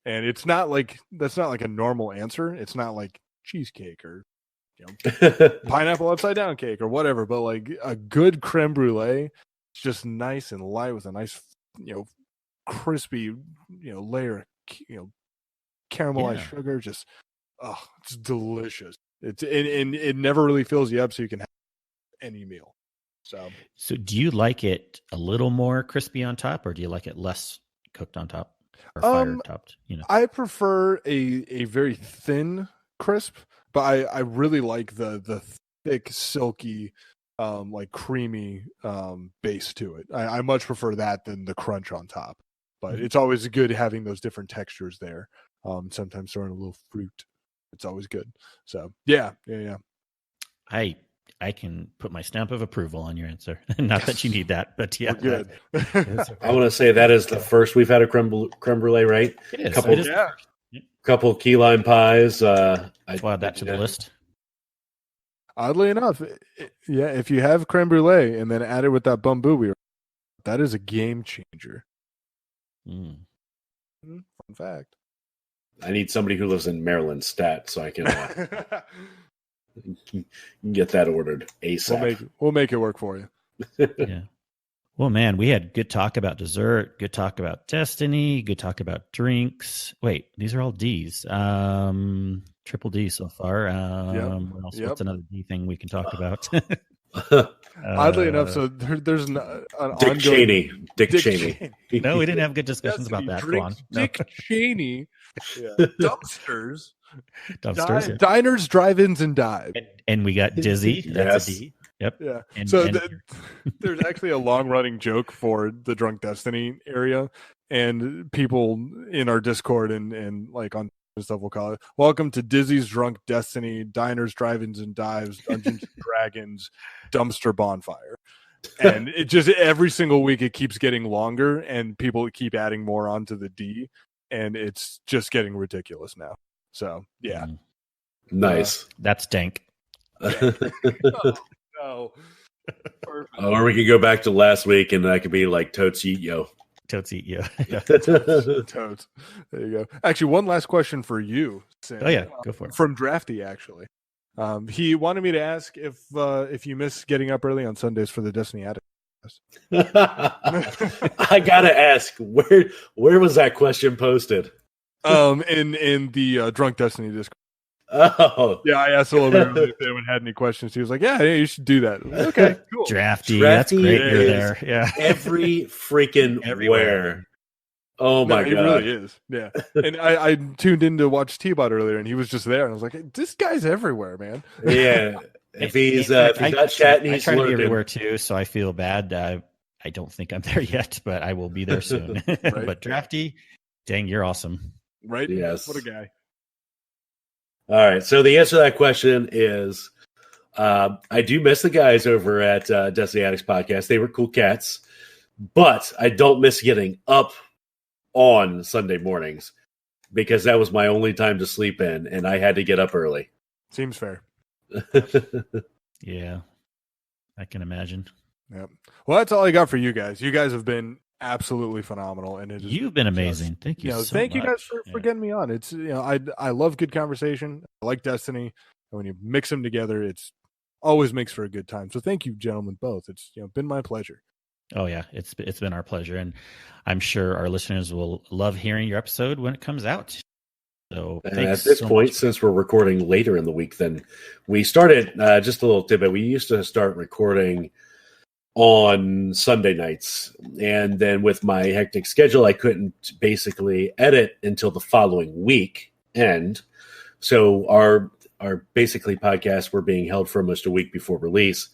And that's not like a normal answer. It's not like cheesecake or pineapple upside down cake or whatever, but like a good creme brulee, it's just nice and light with a nice, crispy, layer of, caramelized sugar. Just, it's delicious. It never really fills you up, so you can have any meal. So do you like it a little more crispy on top, or do you like it less cooked on top or fire topped? I prefer a very thin crisp, but I really like the thick, silky, like creamy base to it. I much prefer that than the crunch on top. But it's always good having those different textures there. Sometimes throwing a little fruit, it's always good. So yeah. I can put my stamp of approval on your answer. Not that you need that, but yeah. Good. I want to say that is the first we've had a creme brulee, right? It is. Couple key lime pies. I'll add that to the list. Oddly enough, if you have creme brulee and then add it with that bamboo, that is a game changer. Fun fact. I need somebody who lives in Maryland stat so I can Get that ordered ASAP. We'll make it work for you. Yeah. Well, man, we had good talk about dessert, good talk about Destiny, good talk about drinks. Wait, these are all D's. Triple D so far. What else? Yep. What's another D thing we can talk about? Oddly enough, so there's an Dick Cheney. Dick Cheney. No, we didn't have good discussions about that. Go on. Dick Cheney. Yeah. Dumpsters. Dumpsters. Diners, drive-ins, and dives. And we got Dizzy. That's a D. Yep. Yeah. And, There's actually a long-running joke for the Drunk Destiny area, and people in our Discord and like on stuff will call it, "Welcome to Dizzy's Drunk Destiny Diners, Drive-ins, and Dives Dungeons and Dragons Dumpster Bonfire." And it just every single week it keeps getting longer, and people keep adding more onto the D, and it's just getting ridiculous now. So yeah, Nice. That's dank. Oh, perfect. Or we could go back to last week, and that could be like Totes Eat Yo. Totes eat you. Totes. There you go. Actually, one last question for you, Sam. Oh yeah, go for it. From Drafty, actually. He wanted me to ask if you miss getting up early on Sundays for the Destiny Attic. I gotta ask, where was that question posted? In the Drunk Destiny Discord. Oh, Yeah, I asked a little bit earlier if anyone had any questions. He was like, "Yeah, you should do that." Okay, cool. Drafty. That's great. You're is there. Yeah. every freaking where. Oh my It god, really is. Yeah, and I tuned in to watch T-Bot earlier, and he was just there, and I was like, hey, "This guy's everywhere, man." Yeah, if he's not chatting, I he's try to be lurking. everywhere too, so I feel bad. I don't think I'm there yet, but I will be there soon. But Drafty, dang, you're awesome. Right? Yes. What a guy. All right. So the answer to that question is I do miss the guys over at Destiny Addicts Podcast. They were cool cats, but I don't miss getting up on Sunday mornings because that was my only time to sleep in, and I had to get up early. Seems fair. Yeah, I can imagine. Yep. Well, that's all I got for you guys. You guys have been absolutely phenomenal, and it is You've been amazing. Thank you. So thank you guys much. for getting me on. It's I love good conversation. I like Destiny, and when you mix them together, it's always makes for a good time. So thank you, gentlemen, both. It's been my pleasure. Oh yeah, it's been our pleasure, and I'm sure our listeners will love hearing your episode when it comes out. So at this point, since we're recording later in the week than we started, just a little tidbit. We used to start recording on Sunday nights, and then with my hectic schedule, I couldn't basically edit until the following week. And so our basically podcasts were being held for almost a week before release.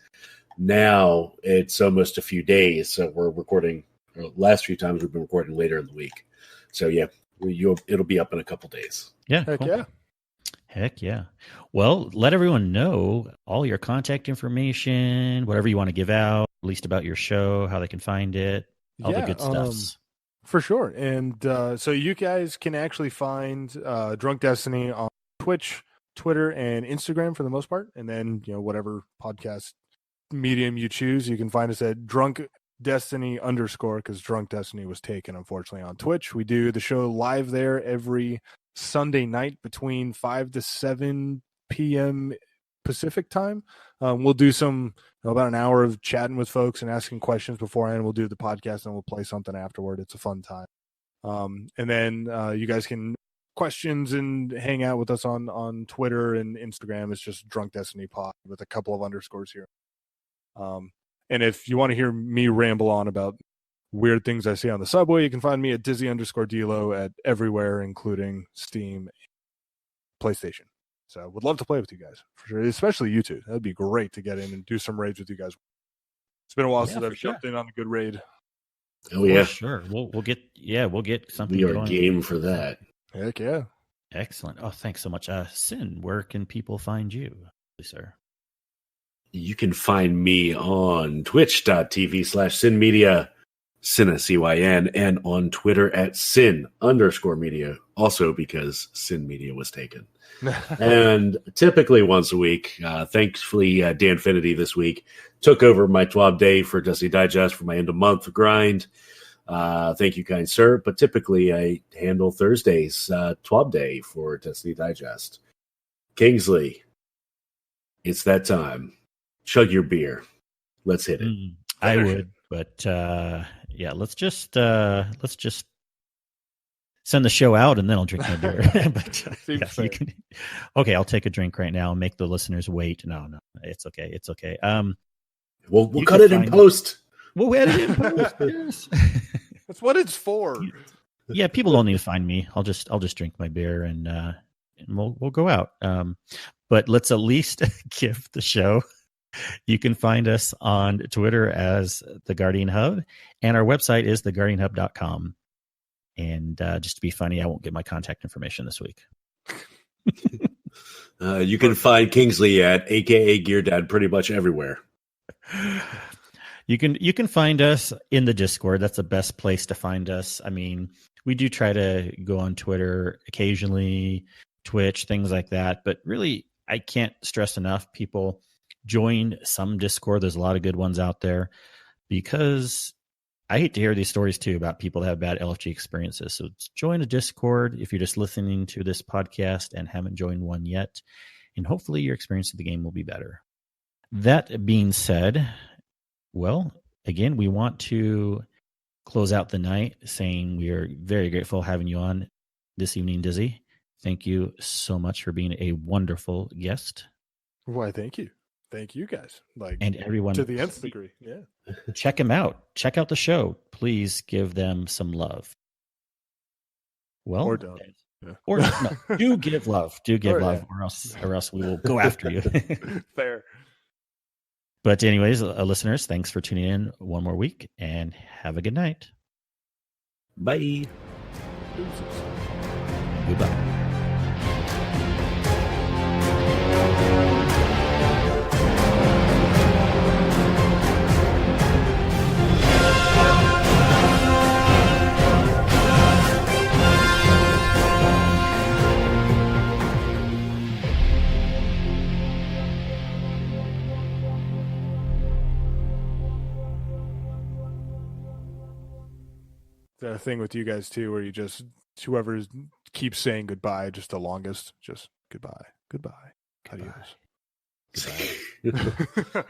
Now it's almost a few days. So we're recording. Last few times we've been recording later in the week. So yeah, it'll be up in a couple days. Yeah, Heck cool. yeah. Heck yeah. Well, let everyone know all your contact information, whatever you want to give out, at least about your show, how they can find it, all the good stuff. For sure. And so you guys can actually find Drunk Destiny on Twitch, Twitter, and Instagram for the most part. And then, whatever podcast medium you choose, you can find us at Drunk Destiny _ because Drunk Destiny was taken, unfortunately, on Twitch. We do the show live there every Sunday night between 5 to 7 p.m. Pacific time. We'll do about an hour of chatting with folks and asking questions beforehand. We'll do the podcast and we'll play something afterward. It's a fun time. And then you guys can questions and hang out with us on Twitter and Instagram. It's just Drunk Destiny Pod with a couple of underscores here. And if you want to hear me ramble on about weird things I see on the subway, you can find me at Dizzy _Delo at everywhere, including Steam, PlayStation. So would love to play with you guys for sure, especially you two. That'd be great to get in and do some raids with you guys. It's been a while since I've jumped in on a good raid. Oh yeah, sure. We'll get something. We are going. game for that. Heck yeah. Excellent. Oh, thanks so much. Sin, where can people find you, sir? You can find me on twitch.tv/SynMedia, Sin, CYN, and on Twitter at Sin_media, also because Sin Media was taken. And typically once a week, thankfully, Dan Finity this week took over my TWAB day for Destiny Digest for my end of month grind. Thank you, kind sir. But typically I handle Thursdays, TWAB day for Destiny Digest. Kingsley, It's that time. Chug your beer. Let's hit it. I would, but yeah, let's just send the show out and then I'll drink my beer. But yeah, you can, okay, I'll take a drink right now and make the listeners wait. No, it's okay. It's okay. We'll cut it in post. We'll edit it in post. Yes. That's what it's for. Yeah, people don't need to find me. I'll just drink my beer and we'll go out. But let's at least give the show. You can find us on Twitter as The Guardian Hub, and our website is theguardianhub.com. And just to be funny, I won't give my contact information this week. You can find Kingsley at AKA Gear Dad pretty much everywhere. You can find us in the Discord. That's the best place to find us. I mean, we do try to go on Twitter occasionally, Twitch, things like that. But really, I can't stress enough, people join some Discord. There's a lot of good ones out there, because I hate to hear these stories too about people that have bad LFG experiences. So join a Discord if you're just listening to this podcast and haven't joined one yet, and hopefully your experience of the game will be better. That being said, well, again, we want to close out the night saying we are very grateful having you on this evening, Dizzy. Thank you so much for being a wonderful guest. Why, thank you. Thank you guys. And everyone to the nth degree. Yeah. Check them out. Check out the show. Please give them some love. Well, or don't. Yeah. Or no, do give love. Do give love, yeah. or else we will go after you. Fair. But anyways, listeners, thanks for tuning in one more week, and have a good night. Bye. Goodbye. That thing with you guys too, where you just whoever keeps saying goodbye, just the longest, just goodbye, adios. Goodbye.